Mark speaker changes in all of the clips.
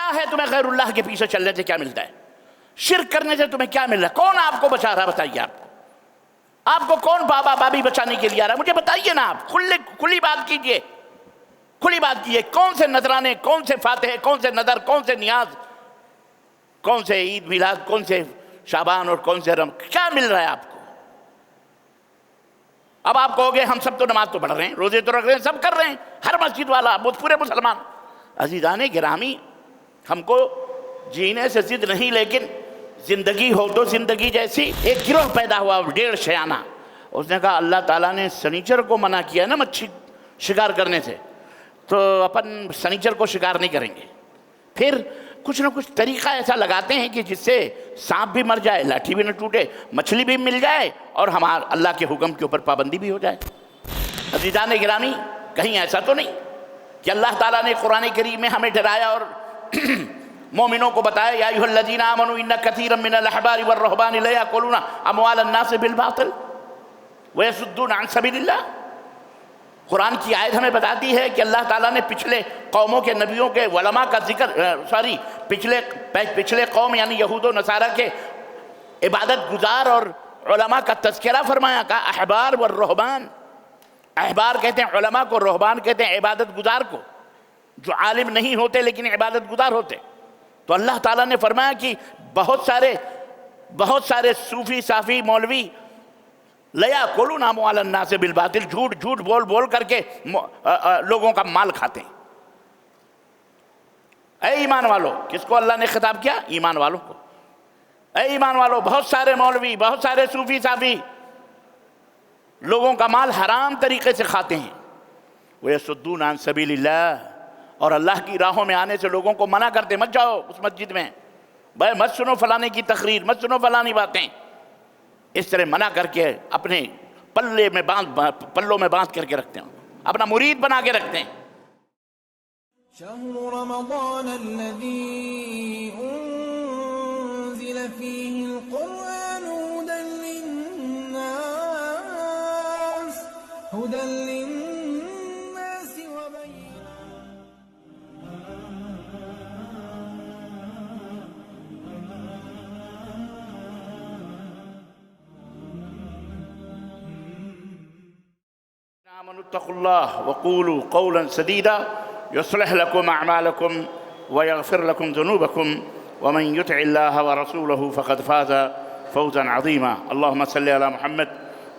Speaker 1: کیا ہے تمہیں غیر اللہ کے پیچھے چلنے سے کیا ملتا ہے؟ شرک کرنے سے تمہیں کیا مل رہا ہے؟ کون آپ کو بچا رہا ہے؟ بتائیے آپ کو کون بابا بابی بچانے کے لیے آ رہا ہے؟ مجھے بتائیے نا، آپ کھلی بات کیجئے، کھلی بات کیجئے۔ کون سے نذرانے، کون سے فاتحے، کون سے نذر، کون سے نیاز، کون سے عید میلاد، کون سے شعبان اور کون سے کیا مل رہا ہے آپ کو؟ اب آپ کہو گے ہم سب تو نماز تو پڑھ رہے ہیں، روزے تو رکھ رہے ہیں، سب کر رہے ہیں، ہر مسجد والا، پورے مسلمان۔ عزیزان گرامی، ہم کو جینے سے ضد نہیں، لیکن زندگی ہو تو زندگی جیسی۔ ایک گروہ پیدا ہوا 1.5 شیانہ، اس نے کہا اللہ تعالیٰ نے سنیچر کو منع کیا نا مچھی شکار کرنے سے، تو اپن سنیچر کو شکار نہیں کریں گے۔ پھر کچھ نہ کچھ طریقہ ایسا لگاتے ہیں کہ جس سے سانپ بھی مر جائے، لاٹھی بھی نہ ٹوٹے، مچھلی بھی مل جائے، اور ہمارا اللہ کے حکم کے اوپر پابندی بھی ہو جائے۔ عزیزان گرامی، کہیں ایسا تو نہیں کہ اللہ تعالیٰ نے قرآن کریم میں ہمیں ڈرایا اور مومنوں کو بتایا یا ایھا الذین آمنوا ان کثیرا من الاحبار والرہبان لیأکلون اموال الناس بالباطل ویصدون عن سبیل اللہ۔ قرآن کی آیت ہمیں بتاتی ہے کہ اللہ تعالیٰ نے پچھلے قوموں کے نبیوں کے علماء کا ذکر پچھلے قوم یعنی یہود و نصارہ کے عبادت گزار اور علماء کا تذکرہ فرمایا، کہا احبار والرہبان۔ احبار کہتے ہیں علماء کو، رہبان کہتے ہیں عبادت گزار کو، جو عالم نہیں ہوتے لیکن عبادت گزار ہوتے۔ تو اللہ تعالیٰ نے فرمایا کہ بہت سارے صوفی صافی مولوی لیأکلون اموال الناس بالباطل، جھوٹ بول کر کے لوگوں کا مال کھاتے ہیں۔ اے ایمان والو، کس کو اللہ نے خطاب کیا؟ ایمان والوں کو۔ اے ایمان والو، بہت سارے مولوی، بہت سارے صوفی صافی لوگوں کا مال حرام طریقے سے کھاتے ہیں۔ وَيَصُدُّونَ عَن سَبِيلِ اللَّهِ، اور اللہ کی راہوں میں آنے سے لوگوں کو منع کرتے، مت جاؤ اس مسجد میں، بھائی مت سنو فلانے کی تقریر، مت سنو فلانی باتیں، اس طرح منع کر کے اپنے پلوں میں باندھ کر کے رکھتے ہیں، اپنا مرید بنا کے رکھتے ہیں۔
Speaker 2: شهر رمضان الذي أنزل فيه القرآن هدى للناس
Speaker 1: آمنوا اتقوا الله وقولوا قولا سديدا يصلح لكم أعمالكم ويغفر لكم ذنوبكم ومن يطع الله ورسوله فقد فاز فوزا عظيما. اللهم صل على محمد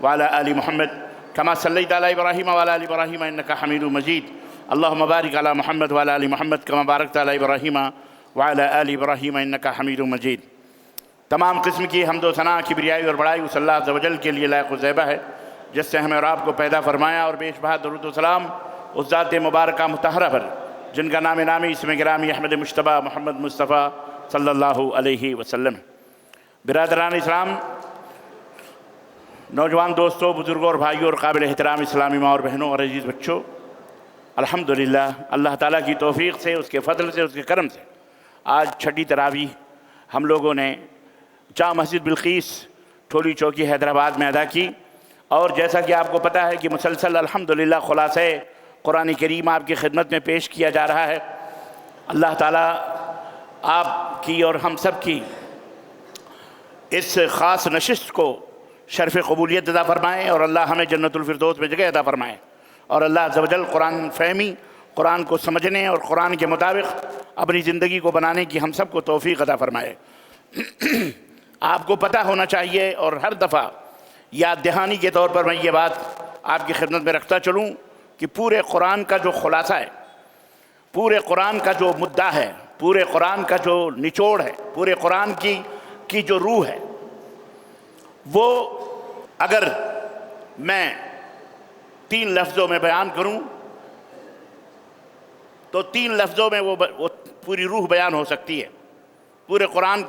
Speaker 1: وعلى آل محمد كما صليت على إبراهيم وعلى آل إبراهيم إنك حميد مجيد. اللهم بارك على محمد وعلى آل محمد كما باركت على إبراهيم وعلى آل إبراهيم إنك حميد مجيد. تمام قسم کی حمد و ثنا، کبریائی اور بڑائی اس اللہ عز و جل کے لیے لائق و زیبہ ہے جس سے ہمیں اور آپ کو پیدا فرمایا، اور بیش بہا درود و سلام اس ذات مبارکہ مطہرہ پر جن کا نام نامی اسم گرامی احمد مجتبیٰ محمد مصطفیٰ صلی اللہ علیہ وسلم۔ برادران اسلام، نوجوان دوستوں، بزرگوں اور بھائیوں اور قابل احترام اسلامی ماں اور بہنوں اور عزیز بچوں، الحمدللہ اللہ تعالیٰ کی توفیق سے، اس کے فضل سے، اس کے کرم سے آج چھٹی تراویح ہم لوگوں نے جامع مسجد بلقیس ٹھولی چوکی حیدرآباد میں ادا کی، اور جیسا کہ آپ کو پتہ ہے کہ مسلسل الحمدللہ خلاصہ قرآن کریم آپ کی خدمت میں پیش کیا جا رہا ہے۔ اللہ تعالیٰ آپ کی اور ہم سب کی اس خاص نشست کو شرف قبولیت عطا فرمائے، اور اللہ ہمیں جنت الفردوس میں جگہ عطا فرمائے، اور اللہ عز و جل قرآن فہمی، قرآن کو سمجھنے اور قرآن کے مطابق اپنی زندگی کو بنانے کی ہم سب کو توفیق عطا فرمائے۔ آپ کو پتہ ہونا چاہیے، اور ہر دفعہ یاد دہانی کے طور پر میں یہ بات آپ کی خدمت میں رکھتا چلوں کہ پورے قرآن کا جو خلاصہ ہے، پورے قرآن کا جو مدعا ہے، پورے قرآن کا جو نچوڑ ہے، پورے قرآن کی جو روح ہے، وہ اگر میں 3 لفظوں میں بیان کروں تو 3 لفظوں میں وہ پوری روح بیان ہو سکتی ہے۔ پورے قرآن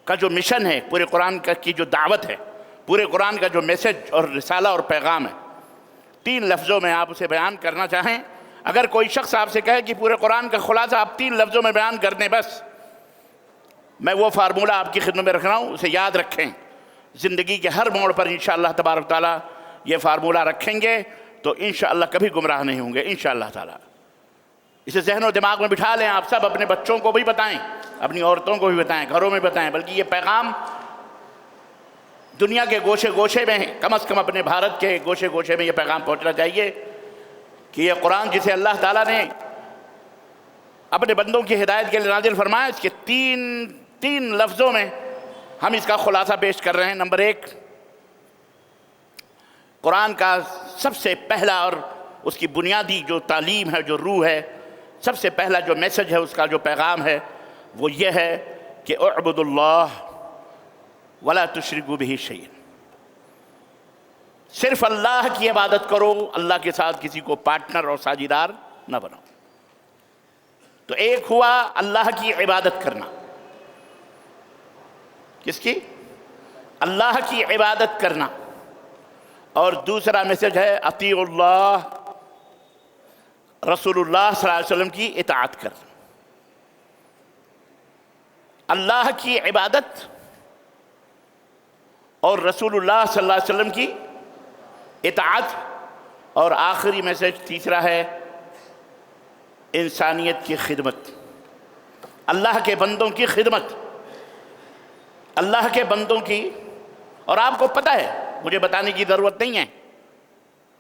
Speaker 1: کا جو مشن ہے، پورے قرآن کی جو دعوت ہے، پورے قرآن کا جو میسج اور رسالہ اور پیغام ہے، 3 لفظوں میں آپ اسے بیان کرنا چاہیں، اگر کوئی شخص آپ سے کہے کہ پورے قرآن کا خلاصہ آپ 3 لفظوں میں بیان کر دیں بس، میں وہ فارمولہ آپ کی خدمت میں رکھ رہا ہوں، اسے یاد رکھیں۔ زندگی کے ہر موڑ پر انشاءاللہ تبارک تعالیٰ یہ فارمولہ رکھیں گے تو انشاءاللہ کبھی گمراہ نہیں ہوں گے انشاءاللہ تعالیٰ۔ اسے ذہن و دماغ میں بٹھا لیں، آپ سب اپنے بچوں کو بھی بتائیں، اپنی عورتوں کو بھی بتائیں، گھروں میں بتائیں، بلکہ یہ پیغام دنیا کے گوشے گوشے میں، کم از کم اپنے بھارت کے گوشے گوشے میں یہ پیغام پہنچنا چاہیے کہ یہ قرآن جسے اللہ تعالیٰ نے اپنے بندوں کی ہدایت کے لیے نازل فرمایا، اس کے تین لفظوں میں ہم اس کا خلاصہ پیش کر رہے ہیں۔ نمبر 1، قرآن کا سب سے پہلا اور اس کی بنیادی جو تعلیم ہے، جو روح ہے، سب سے پہلا جو میسج ہے، اس کا جو پیغام ہے، وہ یہ ہے کہ اعبدوا اللہ ولا تشرکوا بہ شیئا، صرف اللہ کی عبادت کرو، اللہ کے ساتھ کسی کو پارٹنر اور ساجھیدار نہ بناؤ۔ تو ایک ہوا اللہ کی عبادت کرنا، کس کی؟ اللہ کی عبادت کرنا، اور دوسرا میسج ہے اطیعوا اللہ، رسول اللہ صلی اللہ علیہ وسلم کی اطاعت کرنا۔ اللہ کی عبادت اور رسول اللہ صلی اللہ علیہ وسلم کی اطاعت، اور آخری میسج تیسرا ہے انسانیت کی خدمت، اللہ کے بندوں کی خدمت، اللہ کے بندوں کی۔ اور آپ کو پتہ ہے، مجھے بتانے کی ضرورت نہیں ہے،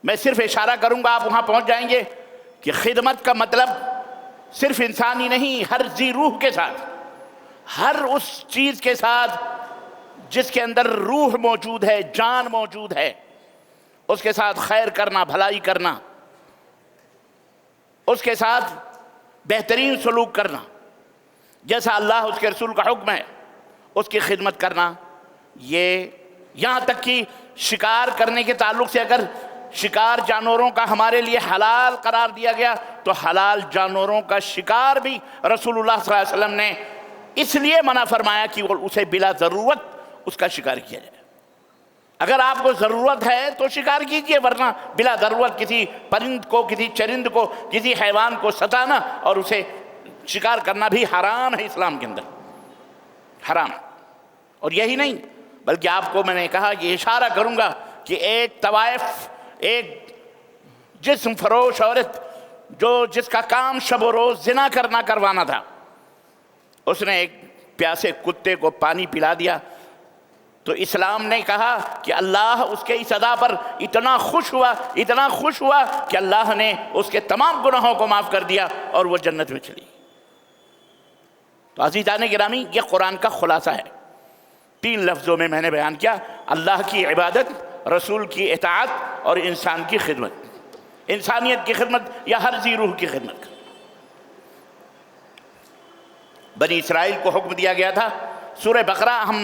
Speaker 1: میں صرف اشارہ کروں گا، آپ وہاں پہنچ جائیں گے کہ خدمت کا مطلب صرف انسانی نہیں، ہر ذی روح کے ساتھ، ہر اس چیز کے ساتھ جس کے اندر روح موجود ہے، جان موجود ہے، اس کے ساتھ خیر کرنا، بھلائی کرنا، اس کے ساتھ بہترین سلوک کرنا، جیسا اللہ اس کے رسول کا حکم ہے اس کی خدمت کرنا۔ یہ یہاں تک کہ شکار کرنے کے تعلق سے، اگر شکار جانوروں کا ہمارے لیے حلال قرار دیا گیا، تو حلال جانوروں کا شکار بھی رسول اللہ صلی اللہ علیہ وسلم نے اس لیے منع فرمایا کہ اسے بلا ضرورت اس کا شکار کیا جائے۔ اگر آپ کو ضرورت ہے تو شکار کیجئے، ورنہ بلا ضرورت کسی پرند کو، کسی چرند کو، کسی حیوان کو ستانا اور اسے شکار کرنا بھی حرام ہے اسلام کے اندر، حرام۔ اور یہی نہیں، بلکہ آپ کو میں نے کہا کہ اشارہ کروں گا کہ ایک طوائف، ایک جسم فروش عورت جس کا کام شب و روز زنا کروانا تھا، اس نے ایک پیاسے کتے کو پانی پلا دیا، تو اسلام نے کہا کہ اللہ اس کے اس ادا پر اتنا خوش ہوا کہ اللہ نے اس کے تمام گناہوں کو معاف کر دیا اور وہ جنت میں چلی۔ تو عزیزان گرامی، یہ قرآن کا خلاصہ ہے، 3 لفظوں میں نے بیان کیا: اللہ کی عبادت، رسول کی اطاعت، اور انسان کی خدمت، انسانیت کی خدمت یا ہر ذی روح کی خدمت۔ بنی اسرائیل کو حکم دیا گیا تھا، سورہ بقرہ، ہم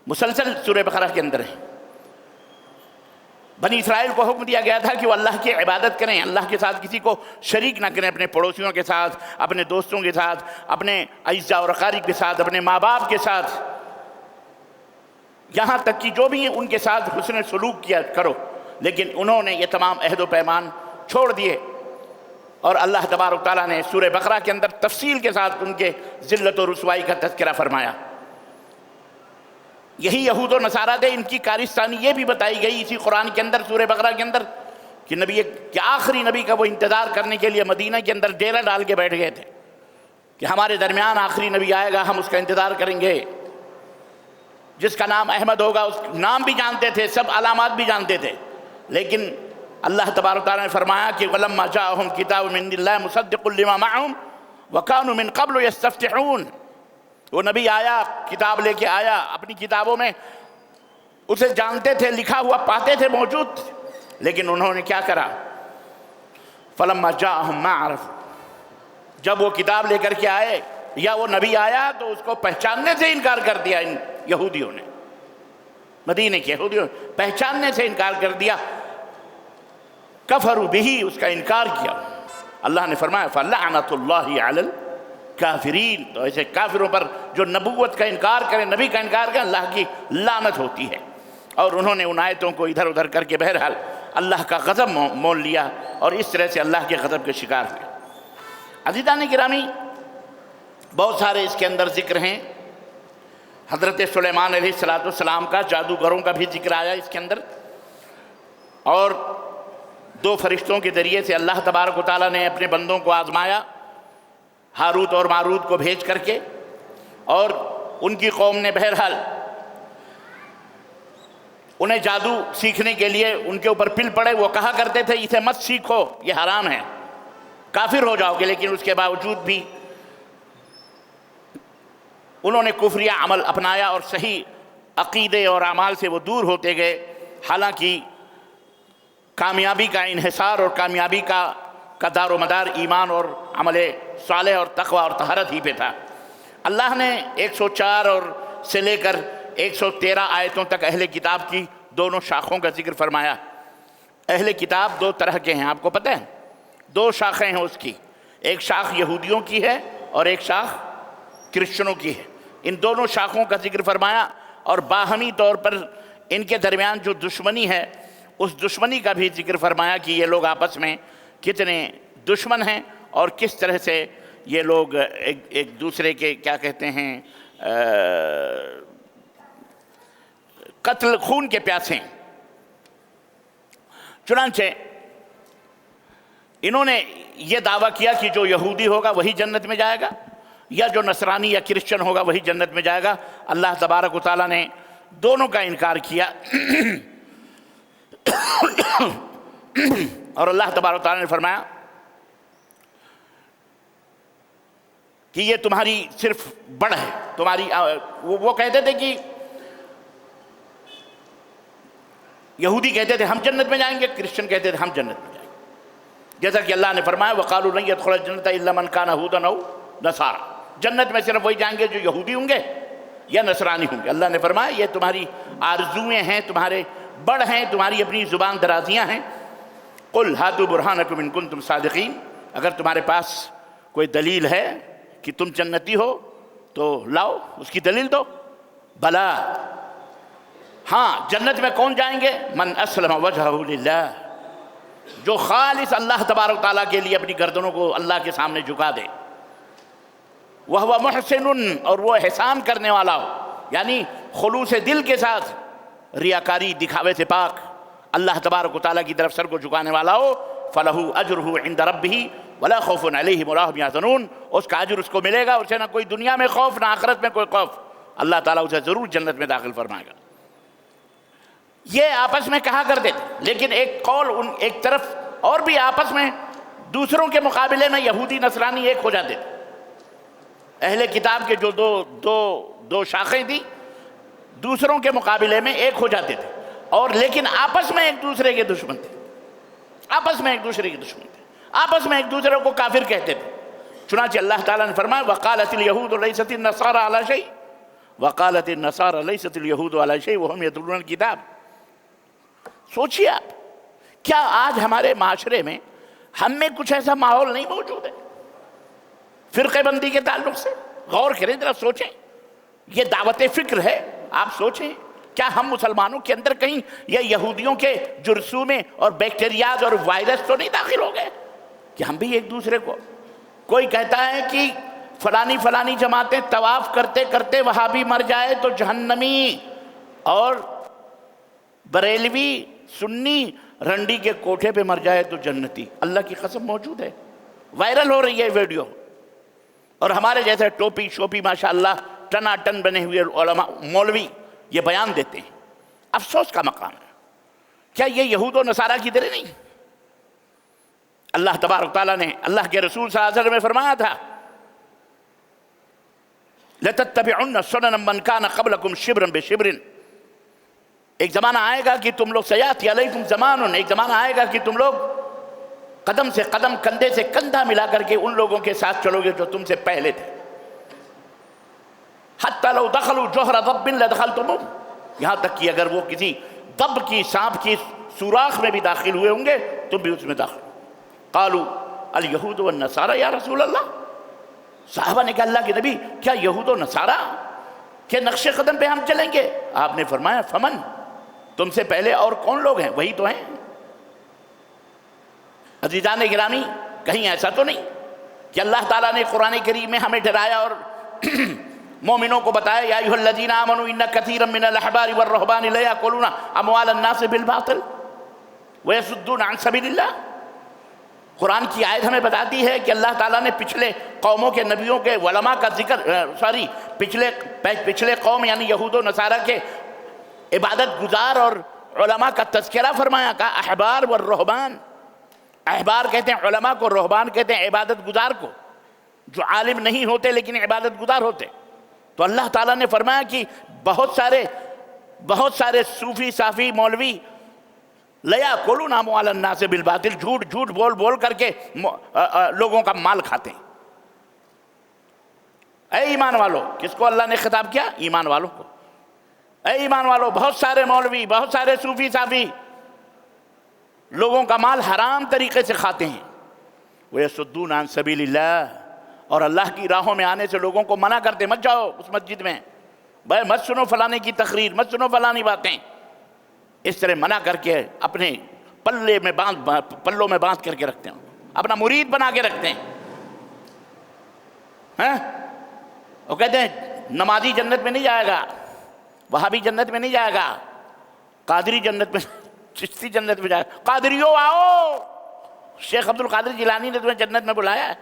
Speaker 1: مسلسل سورہ بقرہ کے اندر ہیں، بنی اسرائیل کو حکم دیا گیا تھا کہ وہ اللہ کی عبادت کریں، اللہ کے ساتھ کسی کو شریک نہ کریں، اپنے پڑوسیوں کے ساتھ، اپنے دوستوں کے ساتھ، اپنے اعزاء اور اقارب کے ساتھ، اپنے ماں باپ کے ساتھ، یہاں تک کہ جو بھی ان کے ساتھ حسن سلوک کیا کرو۔ لیکن انہوں نے یہ تمام عہد و پیمان چھوڑ دیے، اور اللہ تبارک تعالیٰ نے سورہ بقرہ کے اندر تفصیل کے ساتھ ان کے ذلت و رسوائی کا تذکرہ فرمایا۔ یہی یہود و نصارہ تھے، ان کی کارستانی یہ بھی بتائی گئی اسی قرآن کے اندر، سورہ بقرہ کے اندر، کہ آخری نبی کا وہ انتظار کرنے کے لیے مدینہ کے اندر ڈیرہ ڈال کے بیٹھ گئے تھے کہ ہمارے درمیان آخری نبی آئے گا، ہم اس کا انتظار کریں گے، جس کا نام احمد ہوگا۔ اس نام بھی جانتے تھے، سب علامات بھی جانتے تھے، لیکن اللہ تبارک تعالیٰ نے فرمایا کہ وَلَمَّا جَاءَهُمْ كِتَابٌ مِّنْ عِندِ اللَّهِ مُصَدِّقٌ لِّمَا مَعَهُمْ وَكَانُوا مِن قَبْلُ يَسْتَفْتِحُونَ۔ وہ نبی آیا، کتاب لے کے آیا، اپنی کتابوں میں اسے جانتے تھے، لکھا ہوا پاتے تھے، موجود، لیکن انہوں نے کیا کرا؟ فَلَمَّا جَاءَهُمْ مَا عَرَفُوا، جب وہ کتاب لے کر کے آئے یا وہ نبی آیا تو اس کو پہچاننے سے انکار کر دیا ان یہودیوں نے، مدینے کے یہودیوں نے پہچاننے سے انکار کر دیا، کفروا بہ، اس کا انکار کیا۔ اللہ نے فرمایا فَلَعْنَةُ اللَّهِ عَلَى الْكَافِرِينَ، تو ایسے کافروں پر جو نبوت کا انکار کریں، نبی کا انکار کریں، اللہ کی لعنت ہوتی ہے۔ اور انہوں نے ان آیتوں کو ادھر ادھر کر کے بہرحال اللہ کا غضب مول لیا، اور اس طرح سے اللہ کے غضب کے شکار ہوئے۔ عزیزان گرامی، بہت سارے اس کے اندر ذکر ہیں۔ حضرت سلیمان علیہ السلام کا جادوگروں کا بھی ذکر آیا اس کے اندر، اور دو فرشتوں کے ذریعے سے اللہ تبارک و تعالیٰ نے اپنے بندوں کو آزمایا، ہاروت اور ماروت کو بھیج کر کے، اور ان کی قوم نے بہرحال انہیں جادو سیکھنے کے لیے ان کے اوپر پل پڑے۔ وہ کہا کرتے تھے اسے مت سیکھو، یہ حرام ہے، کافر ہو جاؤ گے، لیکن اس کے باوجود بھی انہوں نے کفریہ عمل اپنایا اور صحیح عقیدے اور اعمال سے وہ دور ہوتے گئے، حالانکہ کامیابی کا انحصار اور کامیابی کا دار و مدار ایمان اور عمل صالح اور تقوی اور طہارت ہی پہ تھا۔ اللہ نے 104 اور سے لے کر 113 آیتوں تک اہل کتاب کی دونوں شاخوں کا ذکر فرمایا۔ اہل کتاب دو طرح کے ہیں، آپ کو پتہ ہے، دو شاخیں ہیں اس کی، ایک شاخ یہودیوں کی ہے اور ایک شاخ کرسچنوں کی ہے۔ ان دونوں شاخوں کا ذکر فرمایا اور باہمی طور پر ان کے درمیان جو دشمنی ہے اس دشمنی کا بھی ذکر فرمایا کہ یہ لوگ آپس میں کتنے دشمن ہیں اور کس طرح سے یہ لوگ ایک دوسرے کے کیا کہتے ہیں قتل خون کے پیاسے ہیں۔ چنانچہ انہوں نے یہ دعویٰ کیا کہ جو یہودی ہوگا وہی جنت میں جائے گا، یا جو نصرانی یا کرسچن ہوگا وہی جنت میں جائے گا۔ اللہ تبارک و تعالیٰ نے دونوں کا انکار کیا اور اللہ تبارک و تعالیٰ نے فرمایا کہ یہ تمہاری صرف بڑھ ہے، تمہاری وہ کہتے تھے کہ یہودی کہتے تھے ہم جنت میں جائیں گے، کرسچن کہتے تھے ہم جنت میں جائیں گے، جیسا کہ اللہ نے فرمایا وَقَالُوا لَن يَدْخُلَ الْجَنَّةَ إِلَّا مَنْ كَانَ هُودًا أَوْ نَصَارَىٰ، جنت میں صرف وہی جائیں گے جو یہودی ہوں گے یا نصرانی ہوں گے۔ اللہ نے فرمایا یہ تمہاری آرزویں ہیں، تمہارے بڑھ ہیں، تمہاری اپنی زبان درازیاں ہیں۔ قُلْ هَاتُوا بُرْهَانَكُمْ إِن كُنتُمْ صَادِقِينَ، اگر تمہارے پاس کوئی دلیل ہے کہ تم جنتی ہو تو لاؤ، اس کی دلیل دو۔ بلا، ہاں جنت میں کون جائیں گے؟ من اسلم وجہہ للہ، جو خالص اللہ تبارک تعالیٰ کے لیے اپنی گردنوں کو اللہ کے سامنے جھکا دے، وہو محسن، اور وہ احسان کرنے والا ہو، یعنی خلوص دل کے ساتھ، ریاکاری دکھاوے سے پاک، اللہ تبارک و تعالیٰ کی طرف سر کو جھکانے والا ہو، فَلَهُ أَجْرُهُ عِنْدَ رَبِّهِ وَلَا خَوْفٌ عَلَيْهِمْ وَلَا هُمْ يَحْزَنُونَ، اس کا اجر اس کو ملے گا، اسے نہ کوئی دنیا میں خوف نہ آخرت میں کوئی خوف، اللہ تعالیٰ اسے ضرور جنت میں داخل فرمائے گا۔ یہ آپس میں کہا کرتے تھے، لیکن ایک قول ایک طرف اور بھی آپس میں دوسروں کے مقابلے میں یہودی نصرانی ایک ہو جاتے تھے۔ اہل کتاب کے جو دو شاخیں تھیں دوسروں کے مقابلے میں ایک ہو جاتے تھے، اور لیکن آپس میں ایک دوسرے کے دشمن تھے، آپس میں ایک دوسرے کے دشمن تھے، آپس میں ایک دوسرے کو کافر کہتے تھے۔ چنانچہ اللہ تعالیٰ نے فرمایا وَقَالَتِ الْيَهُودُ لَيْسَتِ النَّصَارَىٰ عَلَىٰ شَيْءٍ وَقَالَتِ النَّصَارَىٰ لَيْسَتِ الْيَهُودُ عَلَىٰ شَيْءٍ وَهُمْ يَتْلُونَ الْكِتَابَ۔ سوچیے آپ، کیا آج ہمارے معاشرے میں ہم میں کچھ ایسا ماحول نہیں موجود ہے فرقہ بندی کے تعلق سے؟ غور کریں، ذرا سوچیں، یہ دعوت فکر ہے، آپ سوچیں کیا ہم مسلمانوں کے اندر کہیں یہ یہودیوں کے جرثومے اور بیکٹیریاز اور وائرس تو نہیں داخل ہو گئے کہ ہم بھی ایک دوسرے کو، کوئی کہتا ہے کہ فلانی جماعتیں طواف کرتے کرتے وہاں بھی مر جائے تو جہنمی، اور بریلوی سنی رنڈی کے کوٹھے پہ مر جائے تو جنتی۔ اللہ کی قسم موجود ہے، وائرل ہو رہی ہے ویڈیو، اور ہمارے جیسے ٹوپی شوپی ماشاءاللہ ٹنا ٹن بنے ہوئے علماء مولوی یہ بیان دیتے ہیں۔ افسوس کا مقام ہے، کیا یہ یہود و نصارہ کی طرح نہیں؟ اللہ تبارک تعالیٰ نے اللہ کے رسول صلی اللہ علیہ وسلم میں فرمایا تھا لَتَتَّبِعُنَّ سُنَنَ مَنْ كَانَ قَبْلَكُمْ شِبْرًا بِشِبْرٍ، ایک زمانہ آئے گا کہ تم لوگ سیاتی علیکم زمان، ایک زمانہ آئے گا کہ تم لوگ قدم سے قدم کندھے سے کندھا ملا کر کے ان لوگوں کے ساتھ چلو گے جو تم سے پہلے تھے۔ حَتَّى لَوْ دَخَلُوا جُحْرَ ضَبٍّ لَدَخَلْتُمُوهُ، یہاں تک کہ اگر وہ کسی ضب کی سانپ کی سوراخ میں بھی داخل ہوئے ہوں گے تم بھی اس میں داخل۔ قالوا اليہود والنصارى یا رسول اللہ، صحابہ نے کہا اللہ کے نبی کیا یہود و نصارہ کے نقش قدم پہ ہم چلیں گے؟ آپ نے فرمایا فمن، تم سے پہلے اور کون لوگ ہیں؟ وہی تو ہیں۔ عزیزان گرامی، کہیں ایسا تو نہیں کہ اللہ تعالیٰ نے قرآن کریم میں ہمیں ڈرایا اور مومنوں کو بتایا یا ایھا الذین آمنوا ان کثیرا من الاحبار والرہبان لیأکلون اموال الناس بالباطل، وَيَصُدُّونَ عَن سَبِيلِ اللَّهِ۔ قرآن کی آیت ہمیں بتاتی ہے کہ اللہ تعالیٰ نے پچھلے قوموں کے نبیوں کے علماء کا ذکر پچھلے قوم یعنی یہود و نصارہ کے عبادت گزار اور علماء کا تذکرہ فرمایا، کہا احبار والرہبان۔ احبار کہتے ہیں علماء کو، رہبان کہتے ہیں عبادت گزار کو، جو عالم نہیں ہوتے لیکن عبادت گزار ہوتے۔ تو اللہ تعالیٰ نے فرمایا کہ بہت سارے صوفی صافی مولوی لَيَأْكُلُونَ أَمْوَالَ النَّاسِ بِالْبَاطِلِ، جھوٹ بول کر کے لوگوں کا مال کھاتے ہیں۔ اے ایمان والو، کس کو اللہ نے خطاب کیا؟ ایمان والوں کو۔ اے ایمان والو، بہت سارے مولوی، بہت سارے صوفی صافی لوگوں کا مال حرام طریقے سے کھاتے ہیں۔ وَيَصُدُّونَ عَن سَبِيلِ اللَّهِ، اور اللہ کی راہوں میں آنے سے لوگوں کو منع کرتے، مت جاؤ اس مسجد میں، بھائی مت سنو فلانے کی تقریر، مت سنو فلانی باتیں، اس طرح منع کر کے اپنے پلوں میں باندھ کر کے رکھتے ہیں، اپنا مرید بنا کے رکھتے ہیں۔ وہ کہتے ہیں نمازی جنت میں نہیں جائے گا، وہابی جنت میں نہیں جائے گا، قادری جنت میں، چشتی جنت میں جائے گا۔ قادریوں آؤ، شیخ عبد القادر جیلانی نے تمہیں جنت میں بلایا ہے،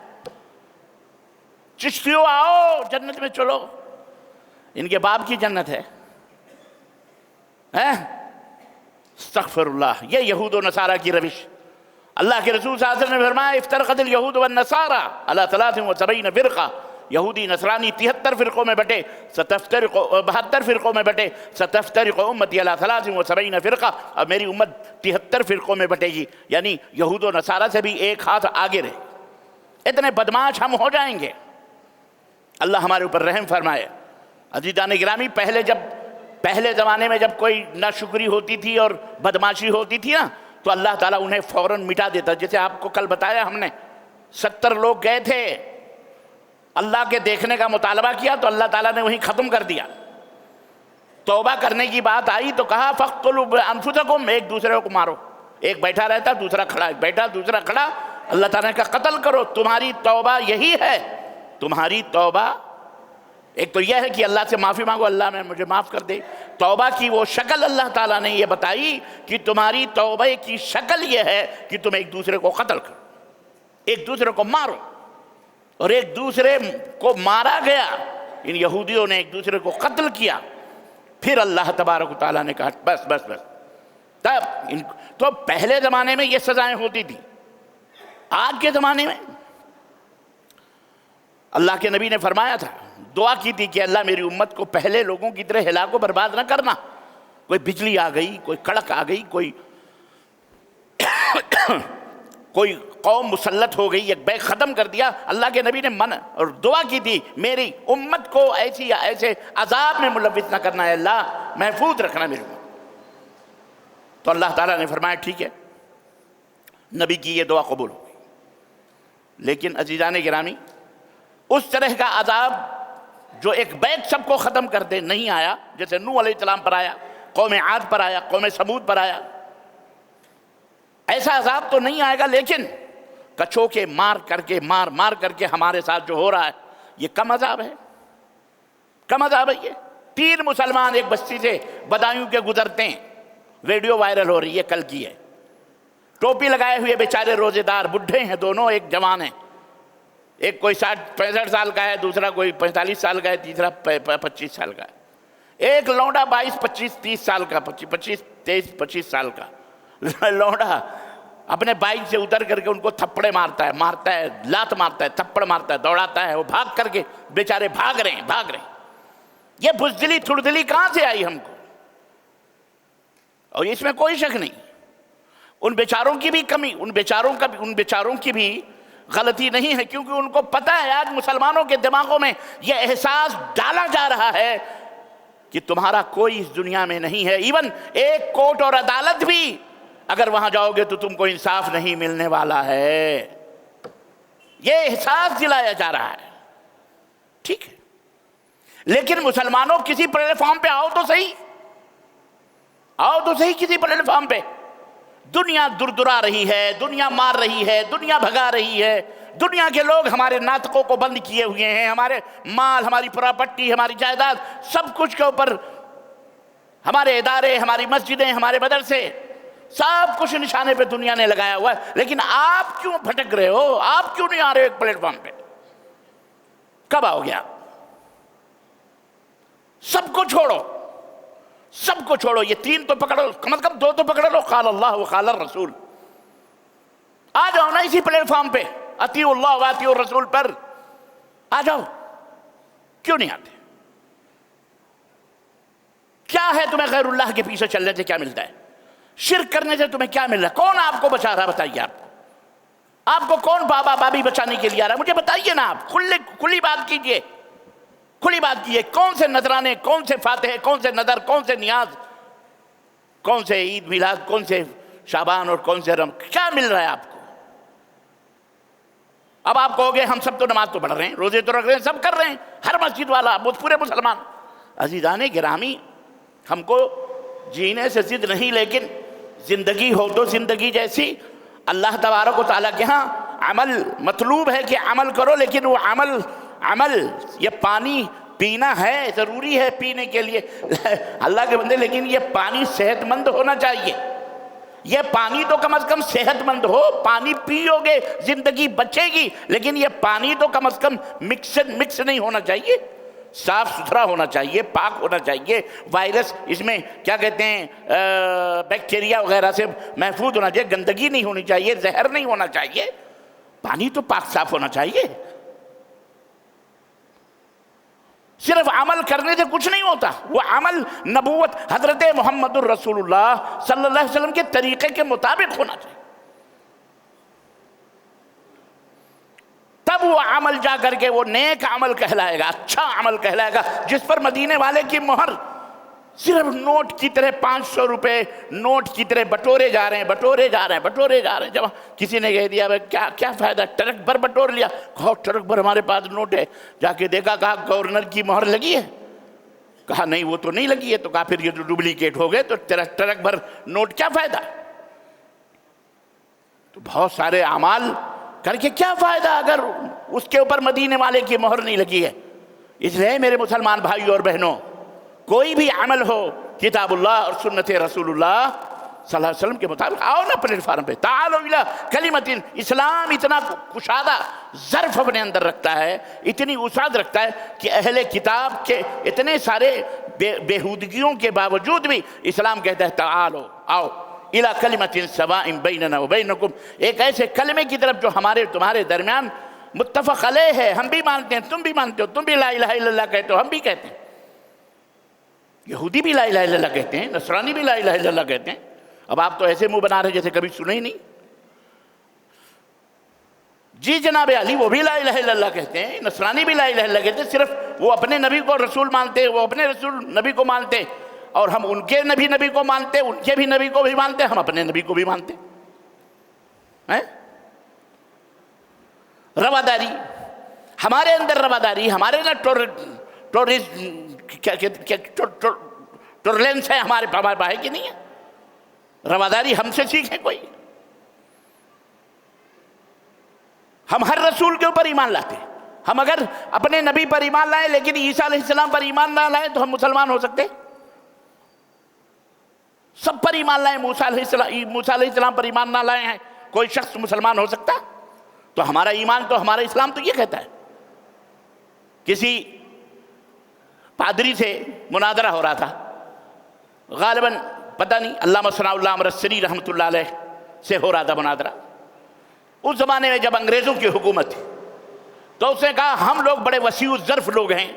Speaker 1: چشتیوں آؤ جنت میں چلو، ان کے باپ کی جنت ہے۔ استغفر اللہ، یہ یہود و نصارہ کی روش۔ اللہ کے رسول صلی اللہ علیہ وسلم نے فرمایا افترقت الیہود والنصارى علی 73 فرقہ، یہودی نصرانی 73 فرقوں میں بٹے، 72 فرقوں میں بٹے، ستفترق امتی علی 73 فرقہ، اب میری امت 73 فرقوں میں بٹے گی، یعنی یہود و نصارہ سے بھی ایک ہاتھ آگے رہے، اتنے بدمعاش ہم ہو جائیں گے۔ اللہ ہمارے اوپر رحم فرمائے۔ عزیزان گرامی، پہلے زمانے میں جب کوئی ناشکری ہوتی تھی اور بدمعاشی ہوتی تھی نا، تو اللہ تعالیٰ انہیں فوراً مٹا دیتا۔ جیسے آپ کو کل بتایا ہم نے، 70 لوگ گئے تھے، اللہ کے دیکھنے کا مطالبہ کیا تو اللہ تعالیٰ نے وہیں ختم کر دیا۔ توبہ کرنے کی بات آئی تو کہا فَاقْتُلُوا أَنفُسَكُمْ، ایک دوسرے کو مارو، ایک بیٹھا رہتا دوسرا کھڑا، ایک بیٹھا دوسرا کھڑا، اللہ تعالیٰ نے کہا قتل کرو، تمہاری توبہ یہی ہے، تمہاری توبہ ایک تو یہ ہے کہ اللہ سے معافی مانگو، اللہ میں مجھے معاف کر دے۔ توبہ کی وہ شکل اللہ تعالیٰ نے یہ بتائی کہ تمہاری توبہ کی شکل یہ ہے کہ تم ایک دوسرے کو قتل کرو، ایک دوسرے کو مارو، اور ایک دوسرے کو مارا گیا، ان یہودیوں نے ایک دوسرے کو قتل کیا۔ پھر اللہ تبارک و تعالیٰ نے کہا بس۔ تب تو پہلے زمانے میں یہ سزائیں ہوتی تھی، آج کے زمانے میں اللہ کے نبی نے فرمایا تھا، دعا کی تھی کہ اللہ میری امت کو پہلے لوگوں کی طرح ہلاک و برباد نہ کرنا، کوئی بجلی آ گئی، کوئی کڑک آ گئی، کوئی قوم مسلط ہو گئی، ایک بیگ ختم کر دیا۔ اللہ کے نبی نے منع اور دعا کی تھی میری امت کو ایسے عذاب میں ملوث نہ کرنا ہے، اللہ محفوظ رکھنا میری امت۔ تو اللہ تعالیٰ نے فرمایا ٹھیک ہے، نبی کی یہ دعا قبول ہو گئی۔ لیکن عزیزان گرامی، اس طرح کا عذاب جو ایک بیگ سب کو ختم کر دے نہیں آیا، جیسے نوح علیہ السلام پر آیا، قوم عاد پر آیا، قوم سمود پر آیا، ایسا عذاب تو نہیں آئے گا۔ لیکن کچھو کے مار کر کے ہمارے ساتھ جو ہو رہا ہے، یہ کم عذاب ہے، کم عذاب ہے۔ یہ 3 مسلمان ایک بستی سے بدایوں کے گزرتے ہیں، ویڈیو وائرل ہو رہی ہے، کل کی ہے، ٹوپی لگائے ہوئے بیچارے روزے دار، بڈھے ہیں دونوں، ایک جوان ہے، ایک کوئی 65 سال کا ہے، دوسرا کوئی 45 سال کا ہے، تیسرا 25 سال کا ہے۔ ایک لونڈا 22-25-30 سال کا، 25 سال کا لونڈا اپنے بائک سے اتر کر کے ان کو تھپڑے مارتا ہے، لات مارتا ہے، تھپڑ مارتا ہے، دوڑاتا ہے، وہ بھاگ کر کے بیچارے بھاگ رہے ہیں۔ یہ بزدلی تھڑدلی کہاں سے آئی ہم کو؟ اور اس میں کوئی شک نہیں، ان بیچاروں کی بھی کمی، ان بیچاروں کی بھی غلطی نہیں ہے، کیونکہ ان کو پتہ ہے آج مسلمانوں کے دماغوں میں یہ احساس ڈالا جا رہا ہے کہ تمہارا کوئی اس دنیا میں نہیں ہے، ایون ایک کورٹ اور عدالت بھی اگر وہاں جاؤ گے تو تم کو انصاف نہیں ملنے والا ہے، یہ احساس دلایا جا رہا ہے۔ ٹھیک ہے، لیکن مسلمانوں کسی پلیٹ فارم پہ آؤ تو صحیح کسی پلیٹ فارم پہ۔ دنیا دردرا رہی ہے، دنیا مار رہی ہے، دنیا بھگا رہی ہے، دنیا کے لوگ ہمارے ناطقوں کو بند کیے ہوئے ہیں، ہمارے مال، ہماری پراپرٹی، ہماری جائیداد، سب کچھ کے اوپر ہمارے ادارے، ہماری مسجدیں، ہمارے مدرسے، سب کچھ نشانے پہ دنیا نے لگایا ہوا ہے، لیکن آپ کیوں بھٹک رہے ہو؟ آپ کیوں نہیں آ رہے ایک پلیٹ فارم پہ؟ کب آؤ گے آپ؟ سب کو چھوڑو، سب کو چھوڑو، یہ 3 تو پکڑو، کم از کم 2 تو پکڑ لو، قال اللہ و قال الرسول. آ جاؤ نا اسی پلیٹ فارم پہ، اطیعوا اللہ و اطیعوا الرسول پر آ جاؤ. کیوں نہیں آتے؟ کیا ہے تمہیں غیر اللہ کے پیچھے چلنے سے کیا ملتا ہے؟ شرک کرنے سے تمہیں کیا مل رہا ہے؟ کون آپ کو بچا رہا ہے؟ بتائیے. آپ کو کون بابا بابی بچانے کے لیے آ رہا ہے؟ مجھے بتائیے نا. آپ کھلی بات کیجئے، کھلی بات کیجئے. کون سے نذرانے، کون سے فاتحے، کون سے نذر، کون سے نیاز، کون سے عید میلاد، کون سے شعبان اور کون سے کیا مل رہا ہے آپ کو؟ اب آپ کہو گے ہم سب تو نماز تو پڑھ رہے ہیں، روزے تو رکھ رہے ہیں، سب کر رہے ہیں، ہر مسجد والا، پورے مسلمان. عزیزان گرامی، ہم کو جینے سے ضد نہیں، لیکن زندگی ہو تو زندگی جیسی. اللہ تبارک و تعالیٰ کے ہاں عمل مطلوب ہے کہ عمل کرو، لیکن وہ عمل یہ پانی پینا ہے، ضروری ہے پینے کے لیے اللہ کے بندے، لیکن یہ پانی صحت مند ہونا چاہیے. یہ پانی تو کم از کم صحت مند ہو. پانی پیو گے زندگی بچے گی، لیکن یہ پانی تو کم از کم مکس نہیں ہونا چاہیے، صاف ستھرا ہونا چاہیے، پاک ہونا چاہیے. وائرس اس میں کیا کہتے ہیں بیکٹیریا وغیرہ سے محفوظ ہونا چاہیے، گندگی نہیں ہونی چاہیے، زہر نہیں ہونا چاہیے. پانی تو پاک صاف ہونا چاہیے. صرف عمل کرنے سے کچھ نہیں ہوتا. وہ عمل نبوت حضرت محمد الرسول اللہ صلی اللہ علیہ وسلم کے طریقے کے مطابق ہونا چاہیے. تب وہ عمل جا کر کے وہ نیک عمل کہلائے گا، اچھا عمل کہلائے گا، جس پر مدینے والے کی مہر. صرف نوٹ کی طرح 500 روپے نوٹ کی طرح بٹورے جا رہے ہیں. جب کسی نے کہہ دیا کیا فائدہ، ٹرک بھر بٹور لیا. کہو ٹرک بھر ہمارے پاس نوٹ ہے. جا کے دیکھا، کہا گورنر کی مہر لگی ہے. کہا نہیں وہ تو نہیں لگی ہے. تو کہا پھر یہ تو ڈپلیکیٹ ہو گئے، تو ٹرک بھر نوٹ کیا فائدہ. تو بہت سارے اعمال کر کے کیا فائدہ اگر اس کے اوپر مدینے والے کی مہر نہیں لگی ہے. اس لیے میرے مسلمان بھائیوں اور بہنوں، کوئی بھی عمل ہو کتاب اللہ اور سنت رسول اللہ صلی اللہ علیہ وسلم کے مطابق آؤ نا پلیٹ فارم پہ. تعالوا الی کلمۃ. اسلام اتنا کشادہ ظرف اپنے اندر رکھتا ہے، اتنی وسعت رکھتا ہے کہ اہل کتاب کے اتنے سارے بےہودگیوں کے باوجود بھی اسلام کہتا ہے تعالوا، آؤ الی کلمۃ سواء بیننا وبینکم. ایک ایسے کلمے کی طرف جو ہمارے تمہارے درمیان متفق علیہ ہے. ہم بھی مانتے ہیں، تم بھی مانتے ہو، تم بھی لا الہ الا اللہ کہتے ہو، ہم بھی کہتے ہیں. یہودی بھی لا الہ الا اللہ کہتے ہیں، نصرانی بھی لا الہ الا اللہ کہتے ہیں. اب آپ تو ایسے منہ بنا رہے جیسے کبھی سنے ہی نہیں. جی جناب علی وہ بھی لا الہ الا اللہ کہتے ہیں، نصرانی بھی لا الہ الا اللہ کہتے ہیں. صرف وہ اپنے نبی کو رسول مانتے ہیں، وہ اپنے رسول نبی کو مانتے، اور ہم ان کے نبی کو مانتے، ان کے بھی نبی کو بھی مانتے، ہم اپنے نبی کو بھی مانتے ہیں. رواداری، ہمارے اندر رواداری، ہمارے اندر ٹولرنس ہے، ہمارے پاس کی نہیں ہے. رواداری ہم سے سیکھیں کوئی. ہم ہر رسول کے اوپر ایمان لاتے ہیں. ہم اگر اپنے نبی پر ایمان لائیں لیکن عیسیٰ علیہ السلام پر ایمان نہ لائیں تو ہم مسلمان ہو سکتے؟ سب پر ایمان لائیں، موسیٰ علیہ السلام پر ایمان نہ لائے ہیں کوئی شخص مسلمان ہو سکتا؟ تو ہمارا ایمان تو ہمارا اسلام تو یہ کہتا ہے. کسی پادری سے مناظرہ ہو رہا تھا، غالباً پتہ نہیں علامہ ثناء اللہ امرتسری رحمۃ اللہ علیہ سے ہو رہا تھا مناظرہ. اس زمانے میں جب انگریزوں کی حکومت تھی تو اس نے کہا ہم لوگ بڑے وسیع الظرف لوگ ہیں،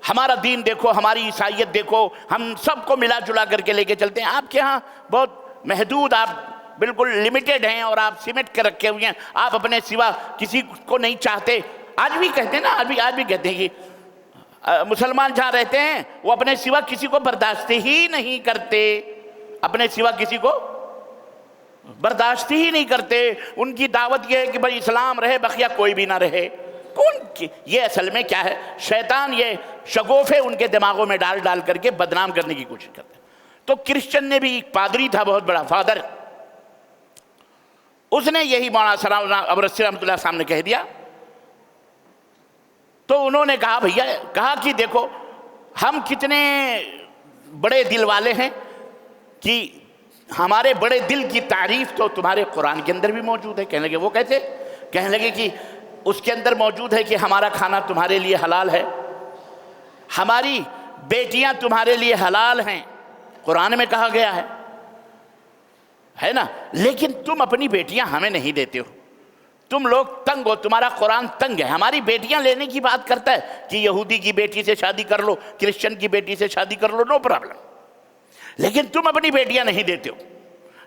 Speaker 1: ہمارا دین دیکھو، ہماری عیسائیت دیکھو، ہم سب کو ملا جلا کر کے لے کے چلتے ہیں. آپ کے ہاں بہت محدود، آپ بالکل لمیٹڈ ہیں اور آپ سمٹ کے رکھے ہوئے ہیں، آپ اپنے سوا کسی کو نہیں چاہتے. آج بھی کہتے ہیں نا، آج بھی کہتے ہیں کہ مسلمان جہاں رہتے ہیں وہ اپنے سوا کسی کو برداشت ہی نہیں کرتے، اپنے سوا کسی کو برداشت ہی نہیں کرتے. ان کی دعوت یہ ہے کہ بھائی اسلام رہے، بقیہ کوئی بھی نہ رہے. یہ اصل میں کیا ہے؟ شیطان یہ شگوفے ان کے دماغوں میں ڈال کر کے بدنام کرنے کی کوشش کرتے ہیں. تو کرسچن نے بھی ایک پادری تھا بہت بڑا فادر، اس نے یہی مولانا ثناء اللہ امرتسری رحمۃ اللہ صاحب نے کہہ دیا. تو انہوں نے کہا کہ دیکھو ہم کتنے بڑے دل والے ہیں کہ ہمارے بڑے دل کی تعریف تو تمہارے قرآن کے اندر بھی موجود ہے۔ کہنے لگے وہ کیسے؟ کہنے لگے کہ اس کے اندر موجود ہے کہ ہمارا کھانا تمہارے لیے حلال ہے، ہماری بیٹیاں تمہارے لیے حلال ہیں، قرآن میں کہا گیا ہے نا، لیکن تم اپنی بیٹیاں ہمیں نہیں دیتے ہو، تم لوگ تنگ ہو، تمہارا قرآن تنگ ہے، ہماری بیٹیاں لینے کی بات کرتا ہے کہ یہودی کی بیٹی سے شادی کر لو، کرسچن کی بیٹی سے شادی کر لو، نو پرابلم، لیکن تم اپنی بیٹیاں نہیں دیتے ہو،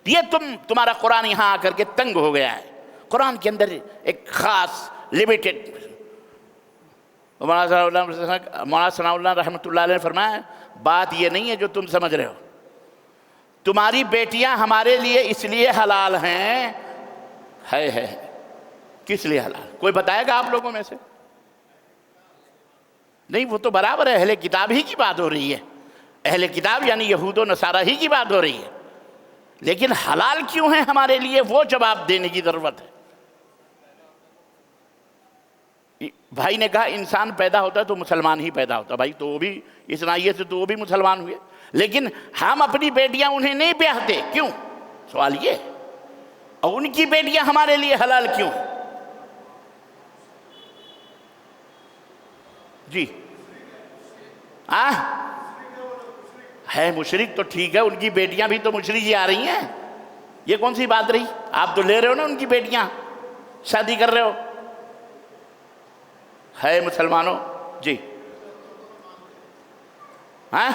Speaker 1: یہ تمہارا قرآن یہاں آ کر کے تنگ ہو گیا ہے۔ قرآن کے اندر ایک خاص لمیٹڈ، مولانا ثناء اللہ رحمۃ اللہ علیہ نے فرمایا بات یہ نہیں ہے جو تم سمجھ رہے ہو، تمہاری بیٹیاں ہمارے لیے اس لیے حلال ہیں، ہے کس لیے حلال؟ کوئی بتائے گا آپ لوگوں میں سے؟ نہیں، وہ تو برابر ہے، اہل کتاب ہی کی بات ہو رہی ہے، اہل کتاب یعنی یہود و نصارہ ہی کی بات ہو رہی ہے، لیکن حلال کیوں ہیں ہمارے لیے وہ جواب دینے کی ضرورت ہے۔ بھائی نے کہا انسان پیدا ہوتا ہے تو مسلمان ہی پیدا ہوتا ہے، بھائی تو وہ بھی اس ناحیے سے تو وہ بھی مسلمان ہوئے، لیکن ہم اپنی بیٹیاں انہیں نہیں بیاہتے، کیوں؟ سوال یہ، اور ان کی بیٹیاں ہمارے لیے حلال کیوں؟ جی ہے مشرک تو ٹھیک ہے، ان کی بیٹیاں بھی تو مشرک ہی آ رہی ہیں، یہ کون سی بات رہی؟ آپ تو لے رہے ہو نا ان کی بیٹیاں، شادی کر رہے ہو، ہے مسلمانوں جی ہاں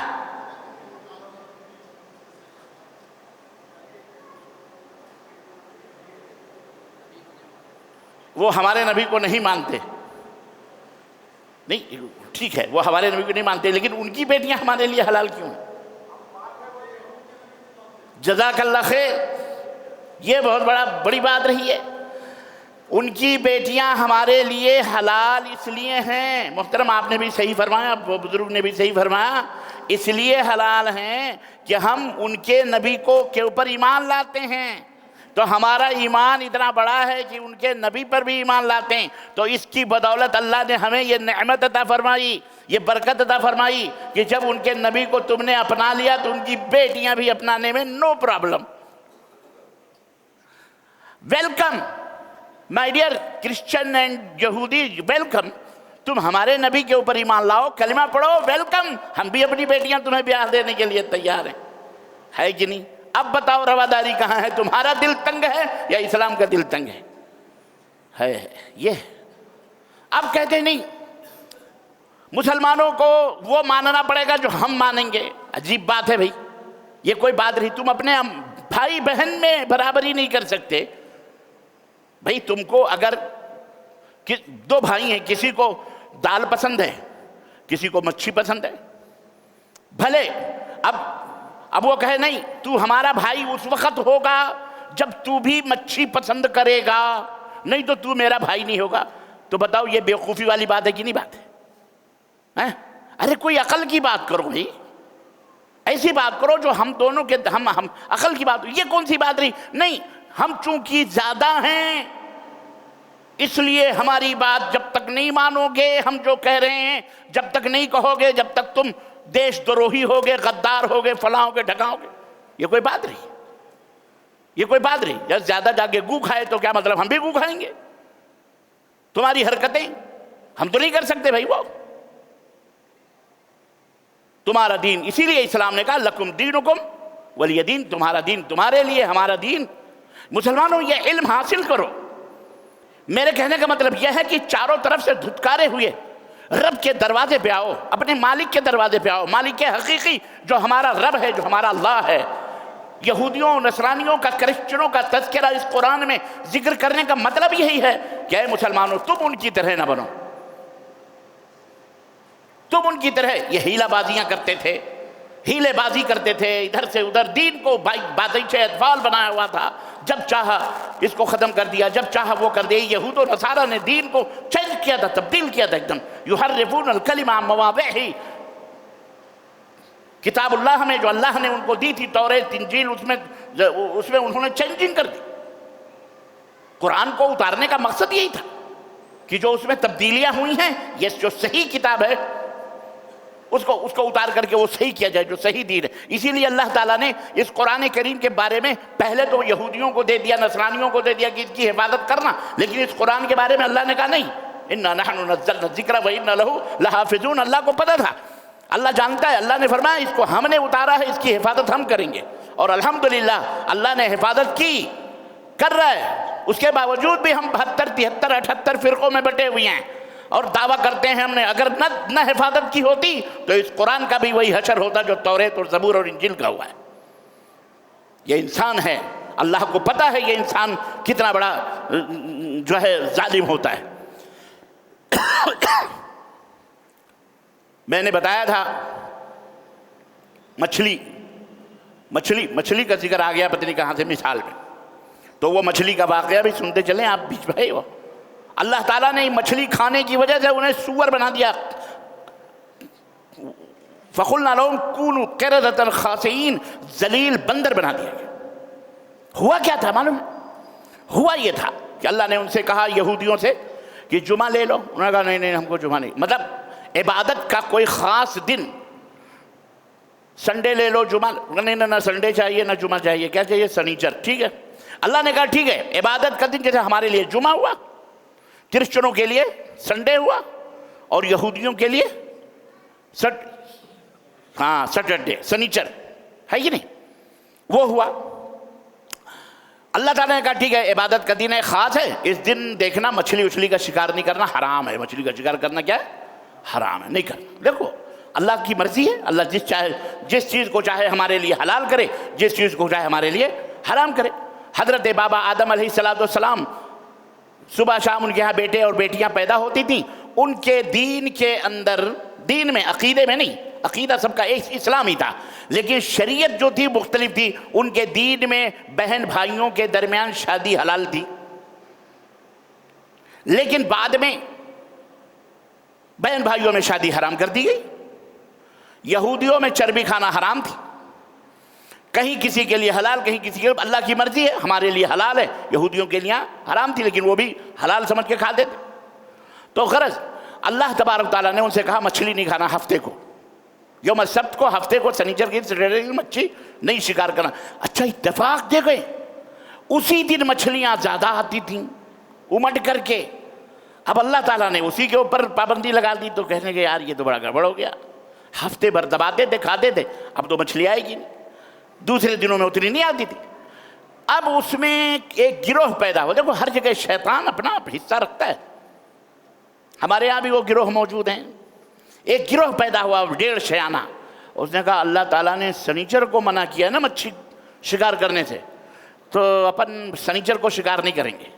Speaker 1: وہ ہمارے نبی کو نہیں مانتے، نہیں ٹھیک ہے وہ ہمارے نبی کو نہیں مانتے، لیکن ان کی بیٹیاں ہمارے لیے حلال کیوں ہیں؟ جزاک اللہ خیر، یہ بہت بڑی بات رہی ہے، ان کی بیٹیاں ہمارے لیے حلال اس لیے ہیں، محترم آپ نے بھی صحیح فرمایا، بزرگ نے بھی صحیح فرمایا، اس لیے حلال ہیں کہ ہم ان کے نبی کے اوپر ایمان لاتے ہیں، تو ہمارا ایمان اتنا بڑا ہے کہ ان کے نبی پر بھی ایمان لاتے ہیں، تو اس کی بدولت اللہ نے ہمیں یہ نعمت عطا فرمائی، یہ برکت عطا فرمائی کہ جب ان کے نبی کو تم نے اپنا لیا تو ان کی بیٹیاں بھی اپنانے میں no problem. Welcome my dear Christian and یہودی، ویلکم، تم ہمارے نبی کے اوپر ایمان لاؤ، کلمہ پڑھو، ویلکم، ہم بھی اپنی بیٹیاں تمہیں بیاہ دینے کے لیے تیار ہیں، ہے کہ نہیں؟ اب بتاؤ رواداری کہاں ہے؟ تمہارا دل تنگ ہے یا اسلام کا دل تنگ ہے یہ؟ اب کہتے ہیں نہیں مسلمانوں کو وہ ماننا پڑے گا جو ہم مانیں گے، عجیب بات ہے بھائی، یہ کوئی بات نہیں، تم اپنے بھائی بہن میں برابری نہیں کر سکتے، بھائی تم کو اگر دو بھائی ہیں، کسی کو دال پسند ہے کسی کو مچھی پسند ہے، بھلے اب وہ کہے نہیں تو ہمارا بھائی اس وقت ہوگا جب تو بھی مچھی پسند کرے گا، نہیں تو میرا بھائی نہیں ہوگا، تو بتاؤ یہ بیوقوفی والی بات ہے کہ نہیں بات ہے؟ ارے کوئی عقل کی بات کرو بھائی، ایسی بات کرو جو ہم دونوں کے ہم عقل کی بات، یہ کون سی بات رہی؟ نہیں، ہم چونکہ زیادہ ہیں اس لیے ہماری بات جب تک نہیں مانو گے، ہم جو کہہ رہے ہیں جب تک نہیں کہو گے، جب تک تم دیش دروہی ہوگے، غدار ہوگے، فلاں ہوگے، ڈھکا ہوگے، یہ کوئی بات رہی؟ یہ کوئی بات رہی؟ جب زیادہ جا کے گو کھائے تو کیا مطلب ہم بھی گو کھائیں گے؟ تمہاری حرکتیں ہم تو نہیں کر سکتے بھائی، وہ تمہارا دین، اسی لیے اسلام نے کہا لکم دینکم ولی دین، تمہارا دین تمہارے لیے، ہمارا دین۔ مسلمانوں یہ علم حاصل کرو، میرے کہنے کا مطلب یہ ہے کہ چاروں طرف سے دھتکارے ہوئے رب کے دروازے پہ آؤ، اپنے مالک کے دروازے پہ آؤ، مالک حقیقی جو ہمارا رب ہے، جو ہمارا اللہ ہے۔ یہودیوں، نصرانیوں کا، کرسچنوں کا تذکرہ اس قرآن میں ذکر کرنے کا مطلب یہی ہے کہ اے مسلمانوں تم ان کی طرح نہ بنو، تم ان کی طرح یہ ہیلہ بازیاں کرتے تھے، ہیلے بازی کرتے تھے، ادھر سے ادھر، دین کو بازیچہ اطفال بنایا ہوا تھا، جب چاہا اس کو ختم کر دیا، جب چاہا وہ کر دیا۔ یہود و نصارہ نے دین کو چینج کیا تھا، تبدیل کیا تھا، ایک دم یحرفون الکلم عن مواضعہ۔ کتاب اللہ میں جو اللہ نے ان کو دی تھی، توریت، انجیل، اس میں انہوں نے چینجنگ کر دی۔ قرآن کو اتارنے کا مقصد یہی تھا کہ جو اس میں تبدیلیاں ہوئی ہیں، یہ جو صحیح کتاب ہے اس کو اتار کر کے وہ صحیح کیا جائے جو صحیح دین ہے۔ اسی لیے اللہ تعالیٰ نے اس قرآن کریم کے بارے میں پہلے تو یہودیوں کو دے دیا، نصرانیوں کو دے دیا کہ اس کی حفاظت کرنا، لیکن اس قرآن کے بارے میں اللہ نے کہا نہیں، اِنَّا نَحْنُ نَزَّلْنَا الذِّكْرَ وَإِنَّا لَهُ لَحَافِظُونَ۔ اللہ کو پتہ تھا، اللہ جانتا ہے، اللہ نے فرمایا اس کو ہم نے اتارا ہے، اس کی حفاظت ہم کریں گے، اور الحمدللہ اللہ نے حفاظت کی، کر رہا ہے۔ اس کے باوجود بھی ہم 72 73 78 فرقوں میں بٹے ہوئے ہیں اور دعویٰ کرتے ہیں ہم نے اگر نہ حفاظت کی ہوتی تو اس قرآن کا بھی وہی حشر ہوتا جو توریت اور زبور اور انجیل کا ہوا ہے۔ یہ انسان ہے، اللہ کو پتہ ہے یہ انسان کتنا بڑا جو ہے ظالم ہوتا ہے۔ میں نے بتایا تھا مچھلی کا ذکر آ گیا پتہ نہیں کہاں سے مثال میں، تو وہ مچھلی کا واقعہ بھی سنتے چلیں آپ بیچ بھائی۔ ہو اللہ تعالیٰ نے مچھلی کھانے کی وجہ سے انہیں سور بنا دیا، فَقُلْنَا لَهُمْ كُونُوا قِرَدَةً خَاسِئِينَ، ذلیل بندر بنا دیا گیا۔ ہوا کیا تھا معلوم ہے؟ ہوا یہ تھا کہ اللہ نے ان سے کہا یہودیوں سے کہ جمعہ لے لو، انہوں نے کہا نہیں ہم کو جمعہ نہیں، مطلب عبادت کا کوئی خاص دن، سنڈے لے لو، جمعہ نہیں، نہ سنڈے چاہیے نہ جمعہ چاہیے، کیا چاہیے؟ سنیچر، ٹھیک ہے۔ اللہ نے کہا ٹھیک ہے، عبادت کا دن جیسے ہمارے لیے جمعہ ہوا، کرسچنوں کے لیے سنڈے ہوا، اور یہودیوں کے لیے سیٹرڈے، سنیچر ہے کہ نہیں، وہ ہوا۔ اللہ تعالیٰ نے کہا ٹھیک ہے عبادت کا دن ہے، خاص ہے، اس دن دیکھنا مچھلی کا شکار نہیں کرنا، حرام ہے، مچھلی کا شکار کرنا کیا ہے؟ حرام ہے، نہیں کرنا۔ دیکھو اللہ کی مرضی ہے، اللہ جس چیز کو چاہے ہمارے لیے حلال کرے، جس چیز کو چاہے ہمارے لیے حرام کرے۔ حضرت بابا آدم علیہ السلام صبح شام ان کے ہاں بیٹے اور بیٹیاں پیدا ہوتی تھیں، ان کے دین کے اندر، دین میں، عقیدے میں نہیں، عقیدہ سب کا ایک اسلام ہی تھا، لیکن شریعت جو تھی مختلف تھی۔ ان کے دین میں بہن بھائیوں کے درمیان شادی حلال تھی، لیکن بعد میں بہن بھائیوں میں شادی حرام کر دی گئی۔ یہودیوں میں چربی کھانا حرام تھی، کہیں کسی کے لیے حلال، کہیں کسی کے لیے، اللہ کی مرضی ہے، ہمارے لیے حلال ہے، یہودیوں کے لیے حرام تھی لیکن وہ بھی حلال سمجھ کے کھاتے تھے۔ تو غرض اللہ تبارک تعالیٰ نے ان سے کہا مچھلی نہیں کھانا ہفتے کو، یوم السبت کو، ہفتے کو، سنیچر کی مچھلی نہیں شکار کرنا۔ اچھا اتفاق دے گئے اسی دن مچھلیاں زیادہ آتی تھیں امٹ کر کے۔ اب اللہ تعالیٰ نے اسی کے اوپر پابندی لگا دی، تو کہنے کے یار یہ تو بڑا گڑبڑ ہو گیا، ہفتے بھر دباتے تھے کھاتے تھے، اب تو مچھلی آئے گی نہیں، دوسرے دنوں میں اتنی نہیں آتی تھی۔ اب اس میں ایک گروہ پیدا ہو، دیکھو ہر جگہ شیطان اپنا حصہ رکھتا ہے، ہمارے یہاں بھی وہ گروہ موجود ہیں۔ ایک گروہ پیدا ہوا 1.5 شیانہ، اس نے کہا اللہ تعالیٰ نے سنیچر کو منع کیا نا مچھلی شکار کرنے سے، تو اپن سنیچر کو شکار نہیں کریں گے،